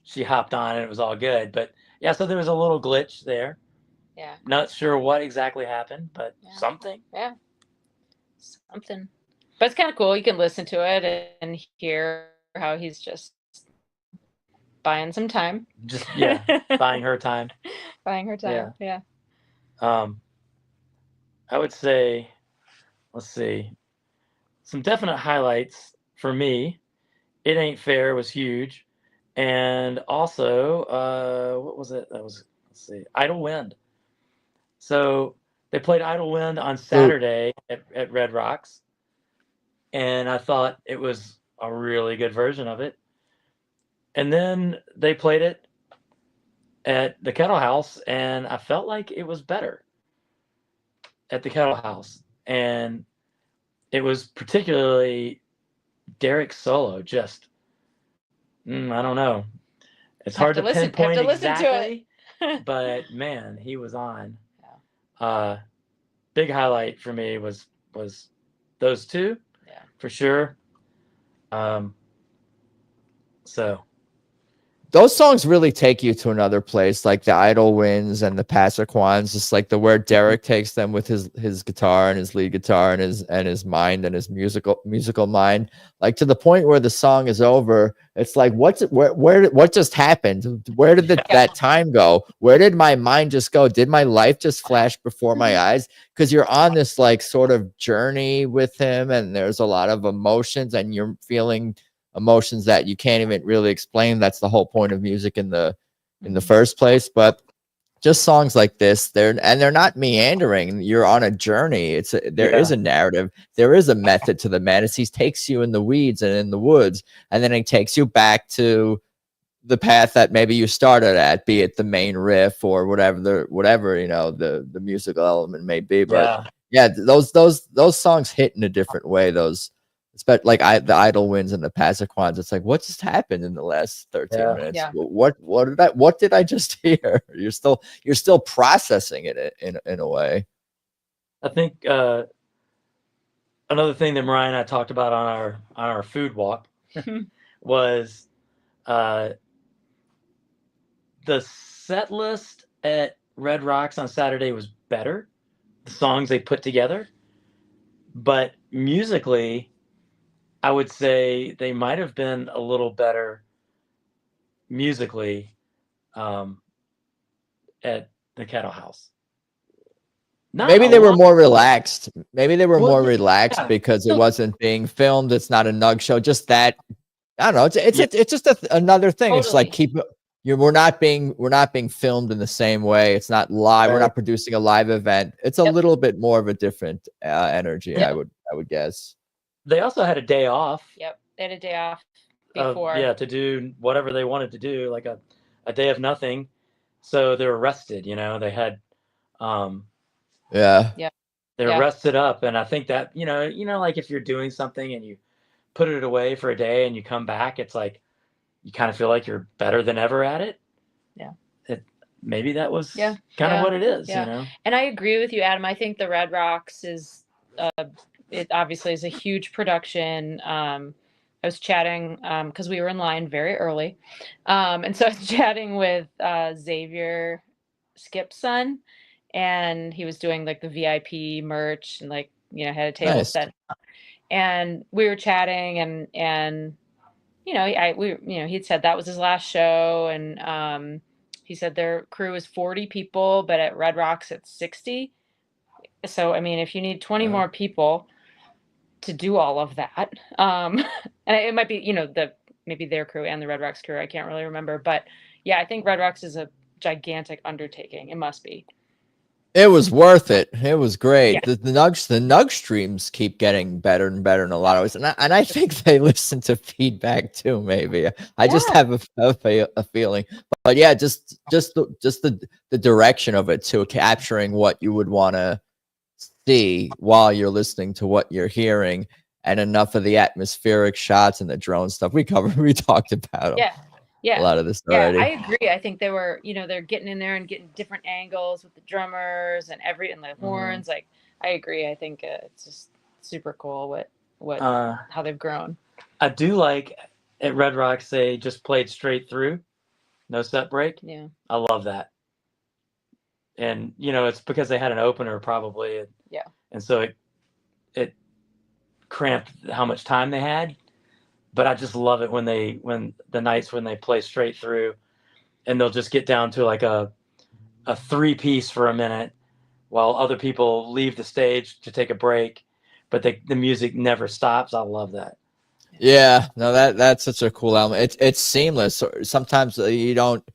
[SPEAKER 3] she hopped on and it was all good. But yeah, so there was a little glitch there.
[SPEAKER 2] Yeah.
[SPEAKER 3] Not sure what exactly happened, but something.
[SPEAKER 2] Yeah. Something. But it's kind of cool. You can listen to it and hear how he's just buying some time.
[SPEAKER 3] Just buying her time.
[SPEAKER 2] Buying her time. Yeah.
[SPEAKER 3] I would say, let's see, some definite highlights for me. It Ain't Fair was huge. And also, what was it? That was, let's see, Idle Wind. So they played Idle Wind on Saturday at Red Rocks. And I thought it was a really good version of it. And then they played it at the Kettle House, and I felt like it was better at the Kettle House. And it was particularly Derek's solo, just, I don't know. It's hard to pinpoint exactly, but man, he was on. Yeah. Big highlight for me was those two, for sure. So
[SPEAKER 1] those songs really take you to another place, like the Idle Winds and the Passaquans, just like where Derek takes them with his guitar and his lead guitar and his mind and his musical mind, like to the point where the song is over. It's like, what just happened? Where did that time go? Where did my mind just go? Did my life just flash before my eyes? Because you're on this like sort of journey with him, and there's a lot of emotions, and you're feeling emotions that you can't even really explain. That's the whole point of music in the first place. But just songs like this, they're not meandering. You're on a journey. There is a narrative. There is a method to the madness. He takes you in the weeds and in the woods, and then he takes you back to the path that maybe you started at, be it the main riff or whatever the musical element may be. But those songs hit in a different way. Those, like the Idle Winds and the Passaquans, it's like, what just happened in the last 13 minutes?
[SPEAKER 2] Yeah.
[SPEAKER 1] What did I just hear? You're still processing it in a way.
[SPEAKER 3] I think another thing that Mariah and I talked about on our food walk was the set list at Red Rocks on Saturday was better. The songs they put together, but musically, I would say they might have been a little better musically at the Kettle House.
[SPEAKER 1] Maybe they were more relaxed. Maybe they were more relaxed because it wasn't being filmed. It's not a nug show. Just that, I don't know. It's just another thing. Totally. It's like we're not being filmed in the same way. It's not live. Right. We're not producing a live event. It's a little bit more of a different energy. I would guess.
[SPEAKER 3] They also had a day off.
[SPEAKER 2] Yep, they had a day off before.
[SPEAKER 3] To do whatever they wanted to do, like a day of nothing. So they were rested. They had, they were rested up, and I think that like if you're doing something and you put it away for a day and you come back, it's like you kind of feel like you're better than ever at it.
[SPEAKER 2] Yeah,
[SPEAKER 3] maybe that was kind of what it is.
[SPEAKER 2] And I agree with you, Adam. I think the Red Rocks is. It obviously is a huge production. I was chatting because we were in line very early. And so I was chatting with Xavier Skip's son, and he was doing like the VIP merch and had a table set. And we were chatting and he'd said that was his last show. And he said their crew is 40 people, but at Red Rocks it's 60. So, I mean, if you need 20 more people to do all of that, and it might be, maybe their crew and the Red Rocks crew, I can't really remember, but I think Red Rocks is a gigantic undertaking. It must be.
[SPEAKER 1] It was worth it. It was great. Yeah. The Nug streams keep getting better and better in a lot of ways, and I think they listen to feedback too. Maybe I just have a feeling, but just the direction of it to capturing what you would want to see while you're listening to what you're hearing, and enough of the atmospheric shots and the drone stuff we talked about a lot of this already.
[SPEAKER 2] I agree. I think they were they're getting in there and getting different angles with the drummers and the horns. Like, I agree. I think it's just super cool what how they've grown.
[SPEAKER 3] I do like at Red Rocks they just played straight through. no set break.
[SPEAKER 2] Yeah.
[SPEAKER 3] I love that. And it's because they had an opener probably.
[SPEAKER 2] Yeah.
[SPEAKER 3] And so it cramped how much time they had. But I just love it when the nights when they play straight through, and they'll just get down to like a 3-piece for a minute while other people leave the stage to take a break, but the music never stops. I love that.
[SPEAKER 1] Yeah, no, that's such a cool album. It's seamless. Sometimes you don't.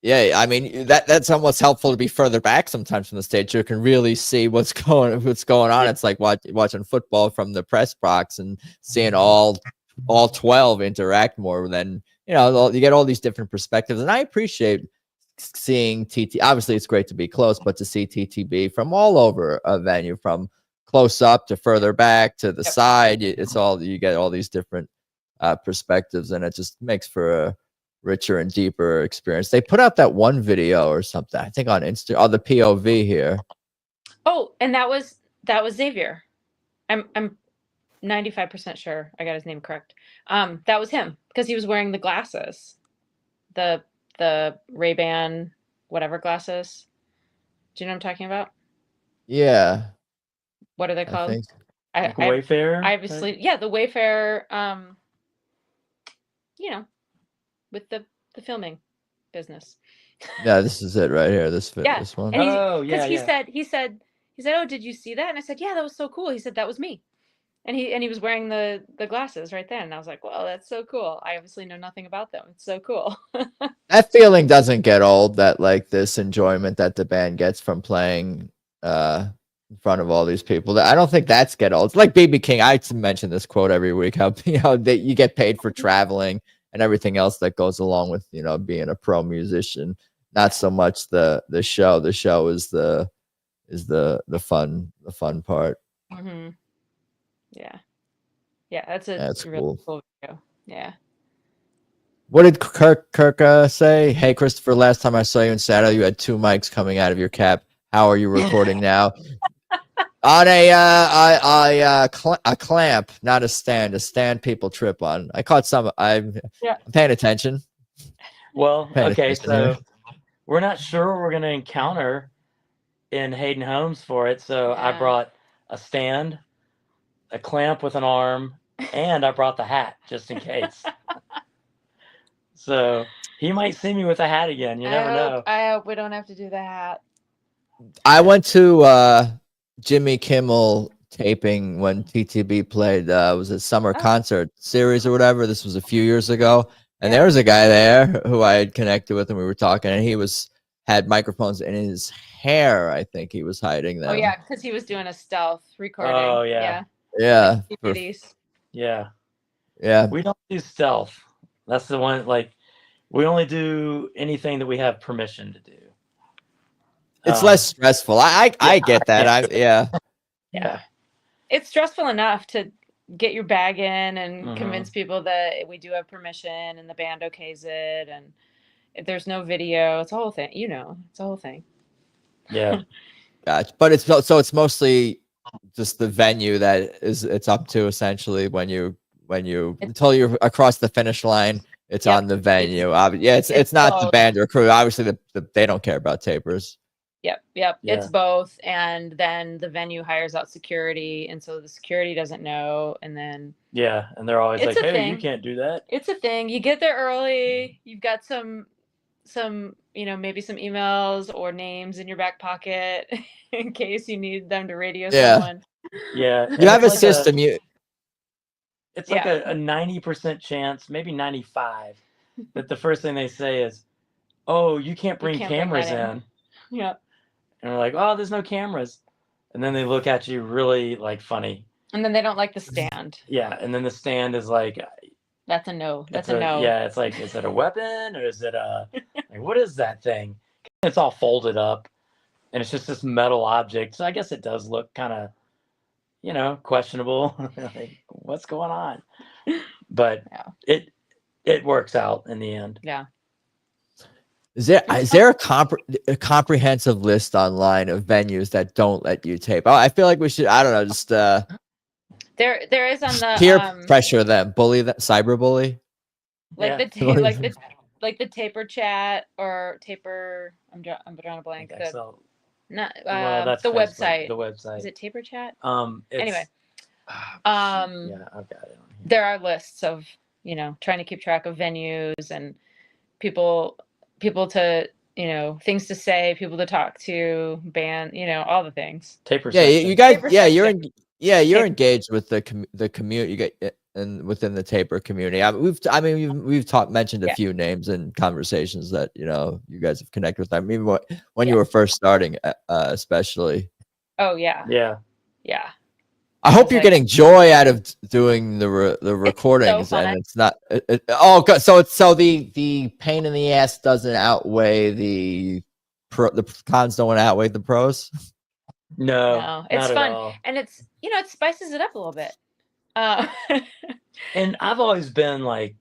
[SPEAKER 1] Yeah, I mean that's almost helpful to be further back sometimes from the stage. You can really see what's going on. It's like watching football from the press box and seeing all 12 interact more than you get all these different perspectives. And I appreciate seeing TT. Obviously, it's great to be close, but to see TTB from all over a venue, from close up to further back to the side, it's all you get all these different perspectives, and it just makes for a richer and deeper experience. They put out that one video or something, I think on Insta. Oh, the POV here.
[SPEAKER 2] Oh, and that was Xavier. I'm 95% sure I got his name correct. That was him because he was wearing the glasses, the Ray-Ban whatever glasses. Do you know what I'm talking about?
[SPEAKER 1] Yeah.
[SPEAKER 2] What are they called?
[SPEAKER 3] Wayfarer.
[SPEAKER 2] Obviously, yeah, the Wayfarer. With the filming business.
[SPEAKER 1] Yeah, this is it right here. This one.
[SPEAKER 2] And
[SPEAKER 3] he
[SPEAKER 2] said, "Oh, did you see that?" And I said, "Yeah, that was so cool." He said, "That was me." And he was wearing the glasses right then. And I was like, "Well, that's so cool. I obviously know nothing about them. It's so cool."
[SPEAKER 1] That feeling doesn't get old, that like this enjoyment that the band gets from playing in front of all these people. I don't think that's get old. It's like BB King. I mention this quote every week, how that you get paid for traveling and everything else that goes along with being a pro musician. Not so much the show. The show is the fun part.
[SPEAKER 2] Mm-hmm. Yeah, that's really cool video. Yeah.
[SPEAKER 1] What did Kirk say? Hey, Christopher, last time I saw you in Seattle, you had 2 mics coming out of your cap. How are you recording now? On a clamp, not a stand. A stand people trip on. I caught some. I'm paying attention.
[SPEAKER 3] Well, okay, so we're not sure what we're going to encounter in Hayden Homes for it. So I brought a stand, a clamp with an arm, and I brought the hat just in case. So he might see me with a hat again. You never know.
[SPEAKER 2] I hope we don't have to do the hat.
[SPEAKER 1] I went to Jimmy Kimmel taping when TTB played. Was it Summer Concert Series or whatever? This was a few years ago. And there was a guy there who I had connected with, and we were talking, and he had microphones in his hair. I think he was hiding them.
[SPEAKER 2] Oh yeah, because he was doing a stealth recording.
[SPEAKER 3] Oh yeah.
[SPEAKER 1] Yeah.
[SPEAKER 3] Yeah. We don't do stealth. That's the one. Like, we only do anything that we have permission to do.
[SPEAKER 1] It's less stressful. I get that.
[SPEAKER 2] Yeah. It's stressful enough to get your bag in and convince people that we do have permission and the band okays it, and if there's no video, it's a whole thing. It's a whole thing.
[SPEAKER 3] Yeah.
[SPEAKER 1] Gotcha. But it's mostly just the venue that it's up to, essentially, when you until you're across the finish line. It's on the venue. It's not both. The band or crew. Obviously, they don't care about tapers.
[SPEAKER 2] Yep. Yeah. It's both, and then the venue hires out security, and so the security doesn't know, and then
[SPEAKER 3] and they're always like, "Hey, you can't do that."
[SPEAKER 2] It's a thing. You get there early. You've got some maybe some emails or names in your back pocket in case you need them to radio someone.
[SPEAKER 3] Yeah,
[SPEAKER 1] you have a system.
[SPEAKER 3] It's like a 90% chance, maybe 95, that the first thing they say is, "Oh, you can't bring cameras in."
[SPEAKER 2] Yeah.
[SPEAKER 3] And we're like, "Oh, there's no cameras." And then they look at you really like funny.
[SPEAKER 2] And then they don't like the stand.
[SPEAKER 3] Yeah, and then the stand is like,
[SPEAKER 2] that's a no. That's a no.
[SPEAKER 3] Yeah, it's like, is it a weapon or is it like, what is that thing? It's all folded up, and it's just this metal object. So I guess it does look kind of, questionable. Like, what's going on? But it works out in the end.
[SPEAKER 2] Yeah.
[SPEAKER 1] Is there a comprehensive list online of venues that don't let you tape? I feel like we should. I don't know. Just
[SPEAKER 2] there is on the
[SPEAKER 1] peer pressure them, bully them, cyberbully.
[SPEAKER 2] Like like the taper chat or taper. I'm drawing a blank. Not
[SPEAKER 3] that's
[SPEAKER 2] the
[SPEAKER 3] Facebook,
[SPEAKER 2] website.
[SPEAKER 3] The website.
[SPEAKER 2] Is it taper chat?
[SPEAKER 3] Anyway.
[SPEAKER 2] Yeah,
[SPEAKER 3] I've got it on here.
[SPEAKER 2] There are lists of, trying to keep track of venues and people to, things to say, people to talk to, band, all the things.
[SPEAKER 3] Taper
[SPEAKER 1] Yeah,
[SPEAKER 3] section.
[SPEAKER 1] you guys.
[SPEAKER 2] Taper
[SPEAKER 1] Yeah,
[SPEAKER 2] section.
[SPEAKER 1] you're engaged with the community. You get and within the taper community. We've mentioned a few names in conversations that you guys have connected with. I mean, when you were first starting, especially.
[SPEAKER 2] Oh yeah.
[SPEAKER 3] Yeah.
[SPEAKER 1] I hope you're getting joy out of doing the recordings,
[SPEAKER 2] so
[SPEAKER 1] and it's not. So the pain in the ass doesn't outweigh the cons. Don't outweigh the pros.
[SPEAKER 3] No,
[SPEAKER 2] it's fun,
[SPEAKER 3] all.
[SPEAKER 2] and it's it spices it up a little bit.
[SPEAKER 3] And I've always been like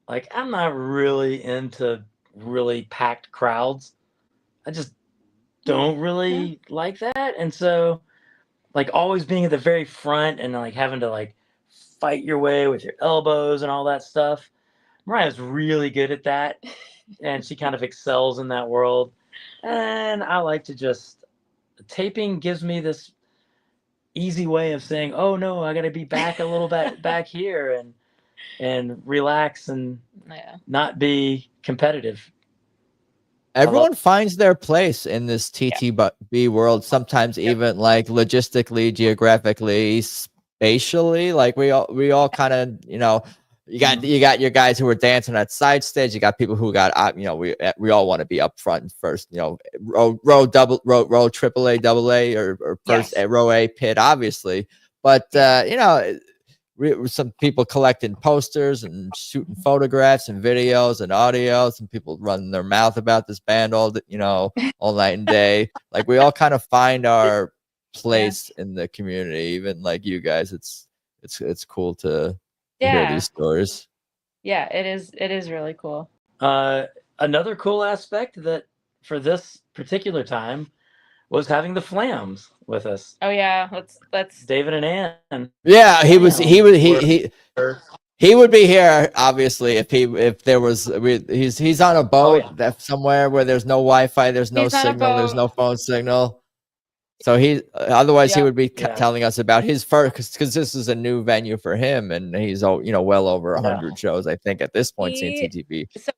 [SPEAKER 3] I'm not really into really packed crowds. I just don't really like that, and so always being at the very front and having to fight your way with your elbows and all that stuff. Mariah's really good at that, and she kind of excels in that world. And I like to just taping gives me this easy way of saying, "Oh no, I got to be back a little bit back here and relax and not be competitive."
[SPEAKER 1] Everyone finds their place in this TTB world. Sometimes even logistically, geographically, spatially. We all kind of you got your guys who are dancing at side stage. You got people who got we all want to be up front first. Row triple A, double A, or first row A pit, obviously. But some people collecting posters and shooting photographs and videos and audio. Some people running their mouth about this band all night and day. We all kind of find our place in the community. Even you guys, it's cool to hear these stories.
[SPEAKER 2] Yeah, it is really cool.
[SPEAKER 3] Another cool aspect that for this particular time was having the Flams with us.
[SPEAKER 2] Oh yeah, let's
[SPEAKER 3] David and Ann.
[SPEAKER 1] Yeah, he would be here obviously if there was he's on a boat that somewhere where there's no Wi-Fi, there's no signal, there's no phone signal. So otherwise he would be telling us about his first because this is a new venue for him, and he's well over 100 shows I think at this point seeing TTB.
[SPEAKER 2] So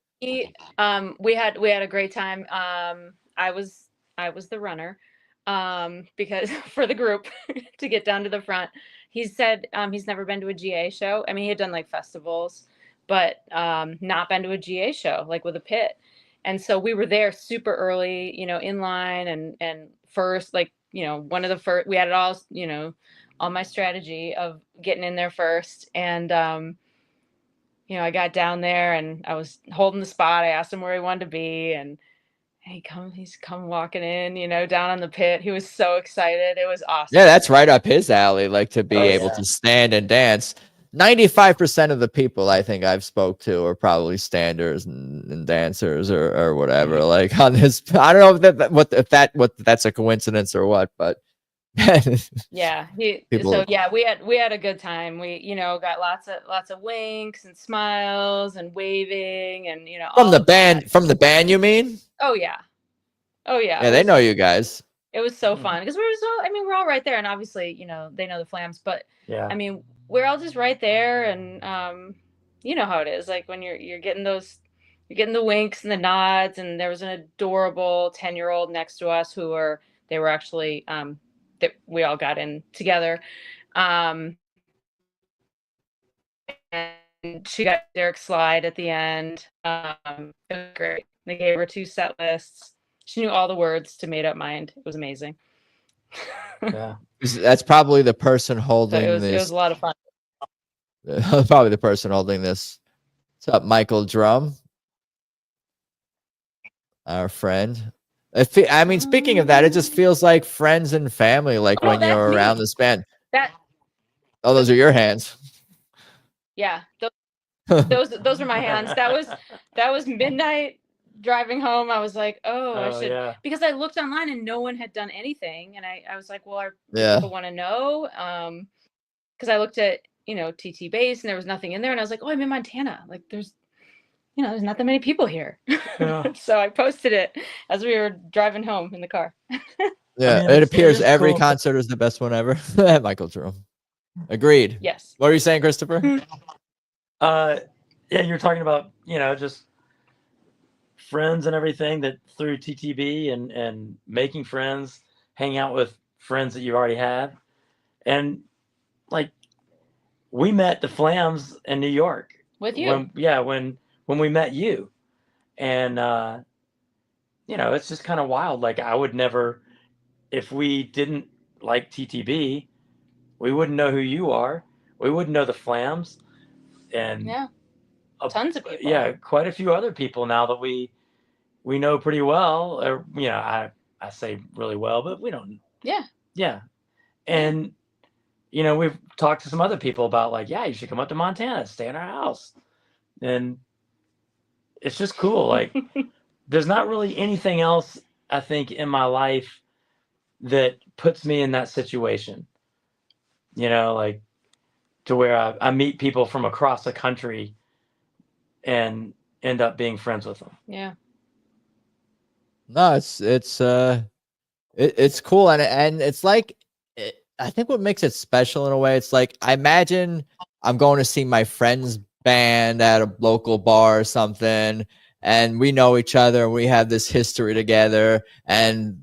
[SPEAKER 2] we had a great time. I was the runner because for the group to get down to the front. He said he's never been to a GA show. I mean, he had done festivals, but not been to a GA show with a pit. And so we were there super early, in line and first, one of the first. We had it all, on my strategy of getting in there first. And I got down there and I was holding the spot. I asked him where he wanted to be, and he's come walking in, down on the pit. He was so excited. It was awesome.
[SPEAKER 1] Yeah, that's right up his alley. To be able to stand and dance. 95% of the people I think I've spoke to are probably standers and dancers or whatever. On this, I don't know if that's a coincidence or what, but
[SPEAKER 2] yeah. We had a good time. We got lots of winks and smiles and waving and
[SPEAKER 1] from the band. You mean?
[SPEAKER 2] Oh yeah.
[SPEAKER 1] Yeah, they know you guys.
[SPEAKER 2] It was so fun because we're all right there, and obviously they know the Flams, but I mean we're all just right there, and you know how it is when you're getting the winks and the nods, and there was an adorable 10-year-old next to us they were actually that we all got in together, and she got Derek's slide at the end. It was great. They gave her 2 set lists. She knew all the words to Made Up Mind. It was amazing.
[SPEAKER 3] Yeah,
[SPEAKER 1] that's probably the person holding this.
[SPEAKER 2] It was a lot of fun.
[SPEAKER 1] Probably the person holding this. What's up, Michael Drum? Our friend. I mean, speaking of that, it just feels like friends and family. When you're around this band. Those are your hands.
[SPEAKER 2] Yeah, those are my hands. That was midnight. Driving home, I was like, I should, because I looked online and no one had done anything, and I was like, well, people want to know, because I looked at TT base and there was nothing in there, and I was like, I'm in Montana, there's there's not that many people here.
[SPEAKER 3] Yeah.
[SPEAKER 2] So I posted it as we were driving home in the car.
[SPEAKER 1] Yeah,
[SPEAKER 3] I mean,
[SPEAKER 1] it appears every
[SPEAKER 3] cool.
[SPEAKER 1] concert is the best one ever. Michael Jerome. Agreed.
[SPEAKER 2] Yes.
[SPEAKER 1] What are you saying, Christopher?
[SPEAKER 3] Yeah, you're talking about, just friends and everything that through TTB and making friends, hanging out with friends that you already had. And like we met the Flams in New York.
[SPEAKER 2] With you.
[SPEAKER 3] When we met you. And it's just kind of wild. Like I would never, if we didn't like TTB, we wouldn't know who you are. We wouldn't know the Flams. And
[SPEAKER 2] yeah, tons of people.
[SPEAKER 3] Yeah, quite a few other people now that we know pretty well. Or I say really well, but we don't.
[SPEAKER 2] Yeah.
[SPEAKER 3] Yeah, and we've talked to some other people about like, yeah, you should come up to Montana, stay in our house, and it's just cool. Like, there's not really anything else I think in my life that puts me in that situation. Like to where I meet people from across the country and end up being friends with them.
[SPEAKER 2] Yeah.
[SPEAKER 1] No, it's cool, and it's like I think what makes it special in a way, it's like I imagine I'm going to see my friend's band at a local bar or something, and we know each other and we have this history together, and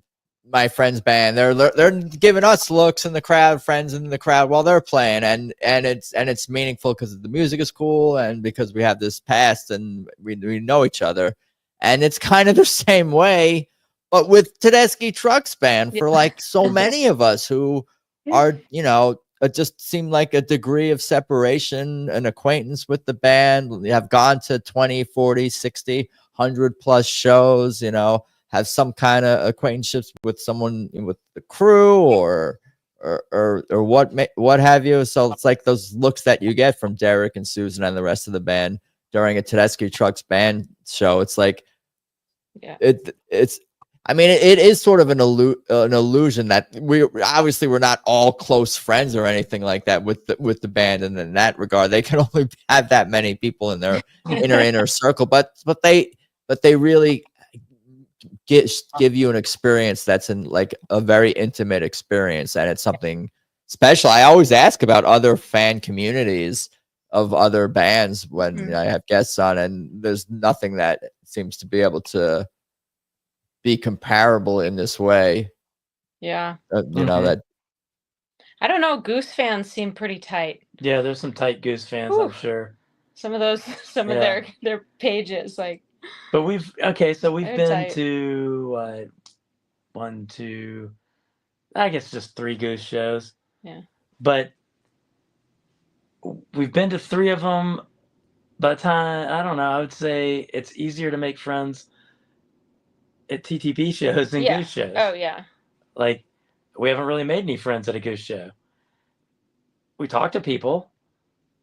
[SPEAKER 1] my friend's band, they're giving us looks in the crowd, friends in the crowd while they're playing, and it's meaningful because the music is cool and because we have this past and we know each other. And it's kind of the same way, but with Tedeschi Trucks Band for like so many of us who are, it just seemed like a degree of separation, an acquaintance with the band. We have gone to 20, 40, 60, 100 plus shows, have some kind of acquaintanceships with someone with the crew or what have you. So it's like those looks that you get from Derek and Susan and the rest of the band during a Tedeschi Trucks Band show. It's like, it is sort of an illusion that we're not all close friends or anything like that with the band, and in that regard they can only have that many people in their inner circle, but they really give you an experience that's in like a very intimate experience, and it's something special. I always ask about other fan communities of other bands when I have guests on, and there's nothing that seems to be able to be comparable in this way.
[SPEAKER 2] Yeah.
[SPEAKER 1] That
[SPEAKER 2] I don't know. Goose fans seem pretty tight.
[SPEAKER 3] Yeah, there's some tight Goose fans, I'm sure.
[SPEAKER 2] Some of their pages, like.
[SPEAKER 3] But we've been
[SPEAKER 2] tight.
[SPEAKER 3] to 1, 2, I guess just 3 Goose shows.
[SPEAKER 2] Yeah.
[SPEAKER 3] But we've been to 3 of them. By the time, I don't know, I would say it's easier to make friends at TTB shows than Goose shows.
[SPEAKER 2] Oh, yeah.
[SPEAKER 3] Like, we haven't really made any friends at a Goose show. We talk to people,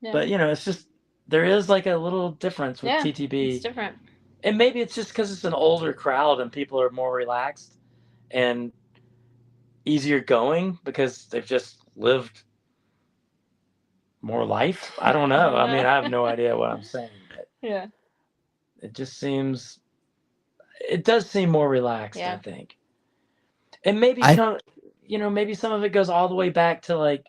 [SPEAKER 3] but, it's just, there is like a little difference with TTB.
[SPEAKER 2] It's different.
[SPEAKER 3] And maybe it's just because it's an older crowd and people are more relaxed and easier going because they've just lived more life. I don't know. I mean, I have no idea what I'm saying. But
[SPEAKER 2] yeah.
[SPEAKER 3] It does seem more relaxed, I think. And maybe, maybe some of it goes all the way back to like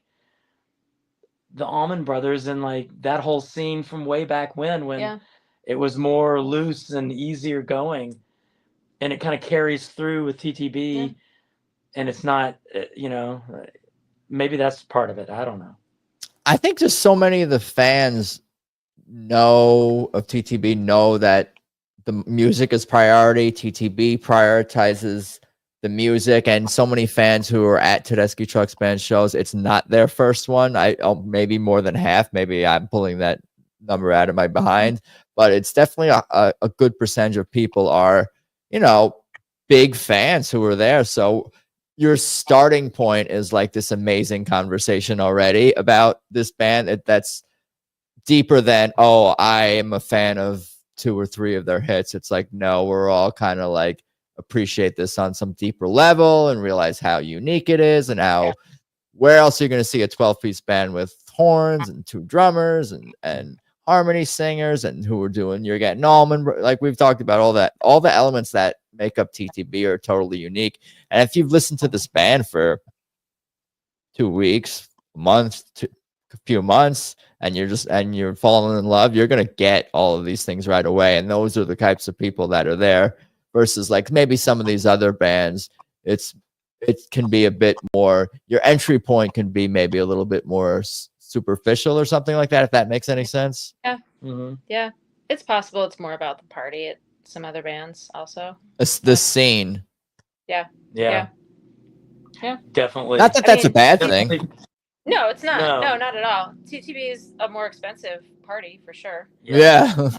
[SPEAKER 3] the Allman Brothers and like that whole scene from way back when it was more loose and easier going, and it kind of carries through with TTB, and it's not, maybe that's part of it. I don't know.
[SPEAKER 1] I think just so many of the fans of TTB know that the music is priority. TTB prioritizes the music, and so many fans who are at Tedeschi Trucks Band shows, it's not their first one. Maybe more than half. Maybe I'm pulling that number out of my behind, but it's definitely a good percentage of people are, big fans who are there. So your starting point is like this amazing conversation already about this band that's deeper than, I am a fan of 2 or 3 of their hits. It's like, no, we're all kind of like appreciate this on some deeper level and realize how unique it is, and where else are you going to see a 12-piece band with horns and 2 drummers and harmony singers and who are doing, you're getting Allman, like we've talked about, all the elements that make up TTB are totally unique. And if you've listened to this band for 2 weeks, a month, a few months, and you're falling in love, you're gonna get all of these things right away. And those are the types of people that are there versus like maybe some of these other bands. It can be a bit more, your entry point can be maybe a little bit more superficial or something like that, if that makes any sense.
[SPEAKER 2] Yeah. Yeah, it's possible it's more about the party at some other bands also.
[SPEAKER 1] It's the scene.
[SPEAKER 2] Yeah.
[SPEAKER 3] Definitely.
[SPEAKER 1] Not that that's a bad thing.
[SPEAKER 2] No, it's not. No, not at all. TTB is a more expensive party for sure.
[SPEAKER 1] Yeah.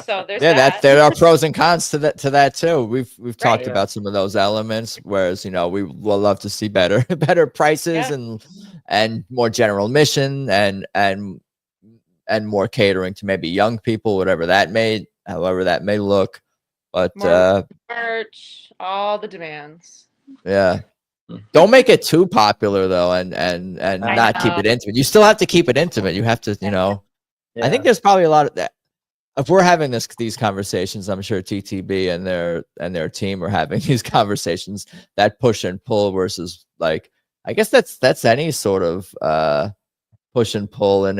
[SPEAKER 2] So there's
[SPEAKER 1] there are pros and cons to that too. We've talked about some of those elements, whereas we will love to see better prices and more general mission and more catering to maybe young people, however that may look. But
[SPEAKER 2] more merch, all the demands.
[SPEAKER 1] Yeah. Don't make it too popular though, and not keep it intimate. You still have to keep it intimate. You have to, I think there's probably a lot of that. If we're having these conversations, I'm sure TTB and their team are having these conversations, that push and pull versus like, I guess that's any sort of push and pull and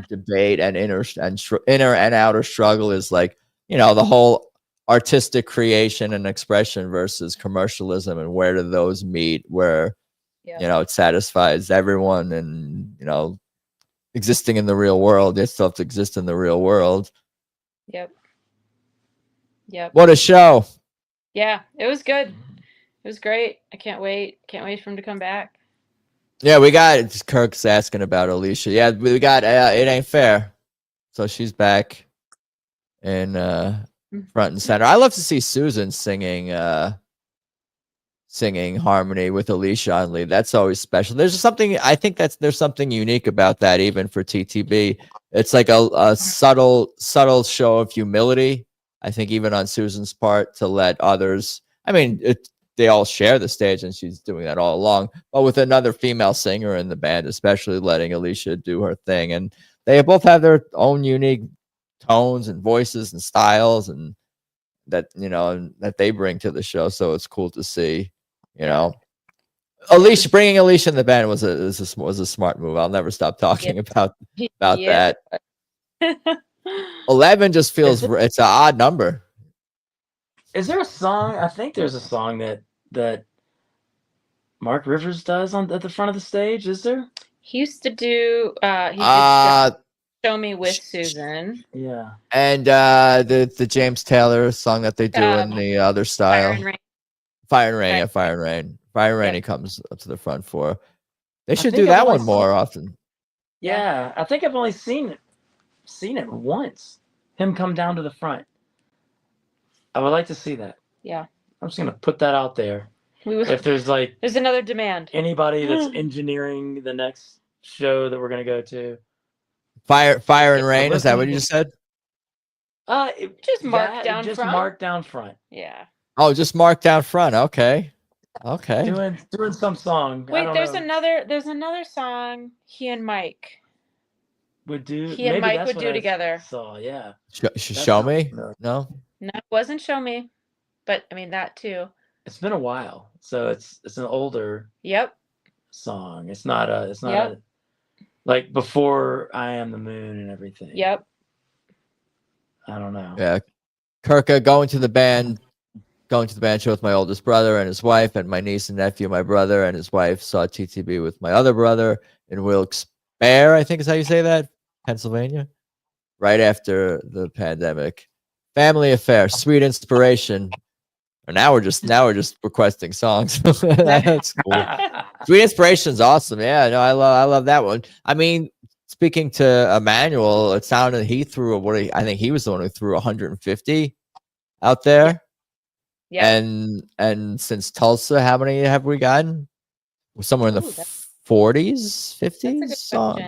[SPEAKER 1] debate and inner and outer struggle is like, the whole artistic creation and expression versus commercialism, and where do those meet, where it satisfies everyone, and existing in the real world, it still have to exist in the real world.
[SPEAKER 2] Yep.
[SPEAKER 1] What a show.
[SPEAKER 2] Yeah, it was good. It was great. I can't wait for him to come back.
[SPEAKER 1] Yeah, we got Kirk's asking about Alecia. Yeah, we got It Ain't Fair, so she's back in front and center. I love to see Susan singing harmony with Alecia on lead. That's always special. There's something, I think there's something unique about that, even for TTB. It's like a subtle show of humility, I think, even on Susan's part, to let others, they all share the stage and she's doing that all along, but with another female singer in the band, especially letting Alecia do her thing. And they both have their own unique tones and voices and styles, and that that they bring to the show. So it's cool to see. Alecia, bringing Alecia in the band was a smart move. I'll never stop talking about that. 11 just feels it's an odd number.
[SPEAKER 3] Is there a song? I think there's a song that Mark Rivers does at the front of the stage. Is there?
[SPEAKER 2] He used to do. Show Me with Susan.
[SPEAKER 3] Yeah.
[SPEAKER 1] And the James Taylor song that they do in the other style. Fire and Rain. Fire and Rain. Fire and Rain. He comes up to the front for. They should do that one more often.
[SPEAKER 3] Yeah, I think I've only seen it once. Him come down to the front. I would like to see that.
[SPEAKER 2] Yeah.
[SPEAKER 3] I'm just gonna put that out there. If there's
[SPEAKER 2] another demand.
[SPEAKER 3] Anybody that's engineering the next show that we're gonna go to.
[SPEAKER 1] Fire and Rain. Is that what you just said?
[SPEAKER 2] Just mark down front.
[SPEAKER 3] Just mark down front.
[SPEAKER 2] Yeah.
[SPEAKER 1] Oh, just mark down front. Okay.
[SPEAKER 3] Doing some song.
[SPEAKER 2] Wait, there's another song he and Mike
[SPEAKER 3] would do.
[SPEAKER 2] He and Mike would do together.
[SPEAKER 3] So yeah.
[SPEAKER 1] Show Me? No.
[SPEAKER 2] No, it wasn't Show Me, but that too.
[SPEAKER 3] It's been a while, so it's an older.
[SPEAKER 2] Yep.
[SPEAKER 3] Song. It's not a, like before I Am the Moon and everything.
[SPEAKER 2] Yep.
[SPEAKER 3] I don't know.
[SPEAKER 1] Yeah. Kirka going to the band show with my oldest brother and his wife, and my niece and nephew, my brother and his wife, saw TTB with my other brother in Wilkes-Barre, I think is how you say that, Pennsylvania, right after the pandemic. Family affair, sweet inspiration. And now we're just requesting songs. That's cool. Sweet Inspiration is awesome. Yeah, no, I love that one. Speaking to Emmanuel, it sounded he threw I think he was the one who threw 150 out there. Yeah. And since Tulsa, how many have we gotten? Somewhere in the 40s, 50s songs.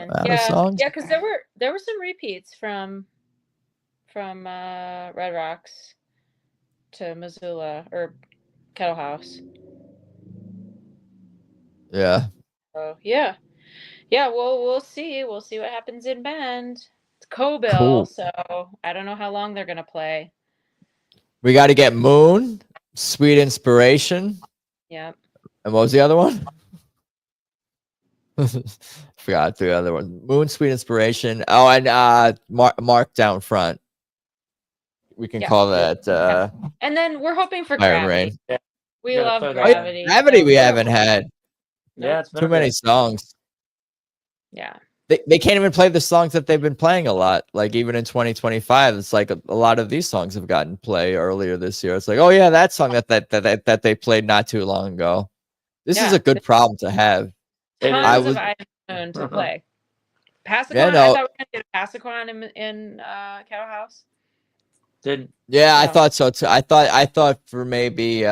[SPEAKER 2] Yeah, because there were some repeats from Red Rocks to Missoula or Kettle House.
[SPEAKER 1] Yeah.
[SPEAKER 2] Oh yeah. Well, we'll see. We'll see what happens in band. It's Co-bill,
[SPEAKER 1] Cool.
[SPEAKER 2] so I don't know how long they're gonna play.
[SPEAKER 1] We got to get Moon, Sweet Inspiration.
[SPEAKER 2] Yep.
[SPEAKER 1] And what was the other one? Forgot the other one. Moon, Sweet Inspiration. Oh, and Mark down front. We can call that.
[SPEAKER 2] And then we're hoping for
[SPEAKER 1] Fire and
[SPEAKER 2] Gravity.
[SPEAKER 1] Rain.
[SPEAKER 3] Yeah.
[SPEAKER 2] We love
[SPEAKER 3] throw that
[SPEAKER 2] Gravity.
[SPEAKER 1] Gravity we
[SPEAKER 2] So-
[SPEAKER 1] haven't had.
[SPEAKER 3] Yeah, it's been
[SPEAKER 1] Too many songs.
[SPEAKER 2] Yeah.
[SPEAKER 1] They can't even play the songs that they've been playing a lot. Like even in 2025, it's like a lot of these songs have gotten play earlier this year. It's like, oh yeah, that song that they played not too long ago. This is a good problem to have.
[SPEAKER 2] Tons of items to play. Passaquan,
[SPEAKER 1] Yeah, no.
[SPEAKER 2] I thought we were gonna get a Passaquan in Cattle House.
[SPEAKER 3] Didn't.
[SPEAKER 1] Yeah,
[SPEAKER 2] No.
[SPEAKER 1] I thought so too. I thought for maybe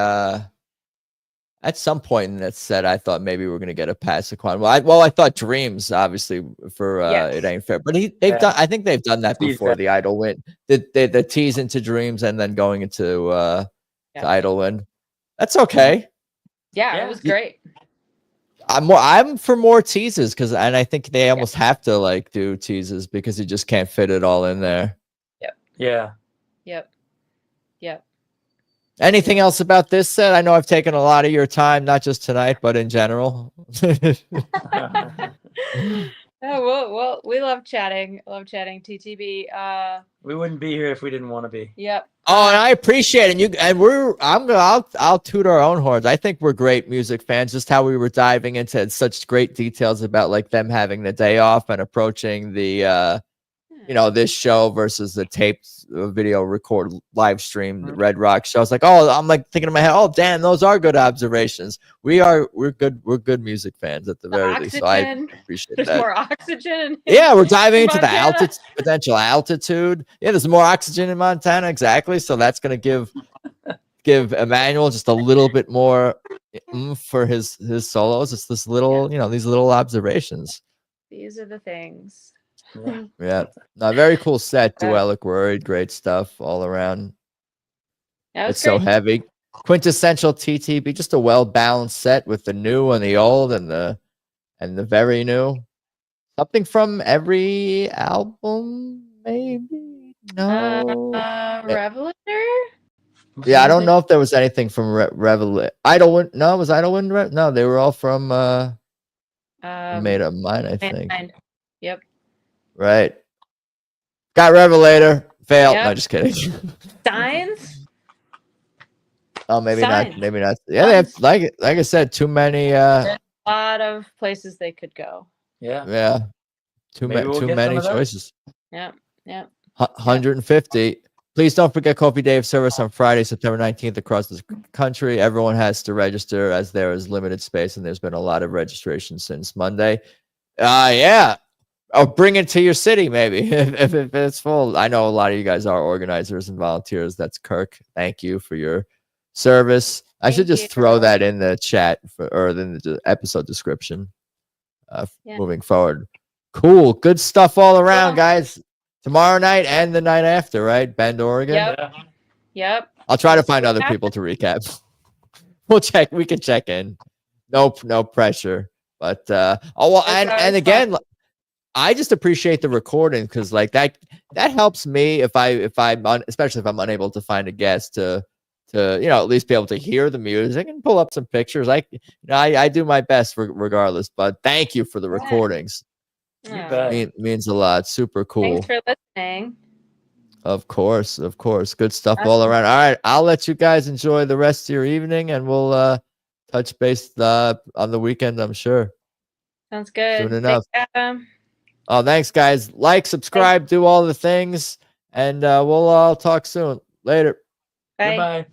[SPEAKER 1] at some point in that set, I thought maybe we were gonna get a Passaquan. Well, I thought Dreams, obviously, for It Ain't Fair. But they've done. I think they've done that before. The Idol win, the tease into Dreams, and then going into to Idol win. That's okay.
[SPEAKER 2] Yeah, it was great.
[SPEAKER 1] I'm for more teases and I think they almost have to like do teases because you just can't fit it all in there.
[SPEAKER 3] Yeah.
[SPEAKER 2] Yep.
[SPEAKER 1] Anything else about this set? I know I've taken a lot of your time, not just tonight, but in general.
[SPEAKER 2] Oh, well, we love chatting. TTB.
[SPEAKER 3] We wouldn't be here if we didn't want to be.
[SPEAKER 2] Yep.
[SPEAKER 1] Oh, and I appreciate it. I'll toot our own horns. I think we're great music fans. Just how we were diving into such great details about like them having the day off and approaching the this show versus the taped video record live stream Red Rock show. I was like, I'm like thinking in my head, oh damn, those are good observations. We're good music fans at the very least. So I appreciate
[SPEAKER 2] there's
[SPEAKER 1] that.
[SPEAKER 2] More oxygen.
[SPEAKER 1] Yeah, we're diving into the potential altitude. Yeah, there's more oxygen in Montana, exactly. So that's gonna give Emmanuel just a little bit more for his solos. It's this little, these little observations.
[SPEAKER 2] These are the things.
[SPEAKER 1] Yeah. No, very cool set. Duelic Word, great stuff all around. It's so heavy. Quintessential TTB, just a well-balanced set with the new and the old and the very new. Something from every album, maybe? No.
[SPEAKER 2] Revelator?
[SPEAKER 1] Yeah, I don't know if there was anything from Revelator. Idlewind. No, was Idlewind? No, they were all from Made Up Mind, I think.
[SPEAKER 2] Yep.
[SPEAKER 1] Right. Got Revelator. Failed. No, just kidding.
[SPEAKER 2] Signs?
[SPEAKER 1] Oh, maybe not. Maybe not. Yeah, they have, like I said, too many.
[SPEAKER 2] A lot of places they could go.
[SPEAKER 1] Yeah. Too many choices.
[SPEAKER 2] Yeah.
[SPEAKER 1] 150. Please don't forget Coffee Day of Service on Friday, September 19th across the country. Everyone has to register as there is limited space, and there's been a lot of registration since Monday. Yeah. Or bring it to your city, maybe, if it's full. I know a lot of you guys are organizers and volunteers. That's Kirk. Thank you for your service. I should just throw that in the chat or in the episode description moving forward. Cool. Good stuff all around, guys. Tomorrow night and the night after, right? Bend, Oregon?
[SPEAKER 2] Yep.
[SPEAKER 1] I'll try to find other people to recap. We'll check. We can check in. No pressure. But, and again, I just appreciate the recording because like that helps me especially if I'm unable to find a guest to at least be able to hear the music and pull up some pictures. I do my best regardless, but thank you for the recordings. Means a lot. Super cool.
[SPEAKER 2] Thanks for listening.
[SPEAKER 1] Of course. Good stuff all around. All right, I'll let you guys enjoy the rest of your evening and we'll touch base on the weekend, I'm sure.
[SPEAKER 2] Sounds good.
[SPEAKER 1] Soon enough.
[SPEAKER 2] Thanks, Adam.
[SPEAKER 1] Oh, thanks, guys. Like, subscribe, do all the things, and we'll all talk soon. Later.
[SPEAKER 2] Bye.
[SPEAKER 3] Goodbye.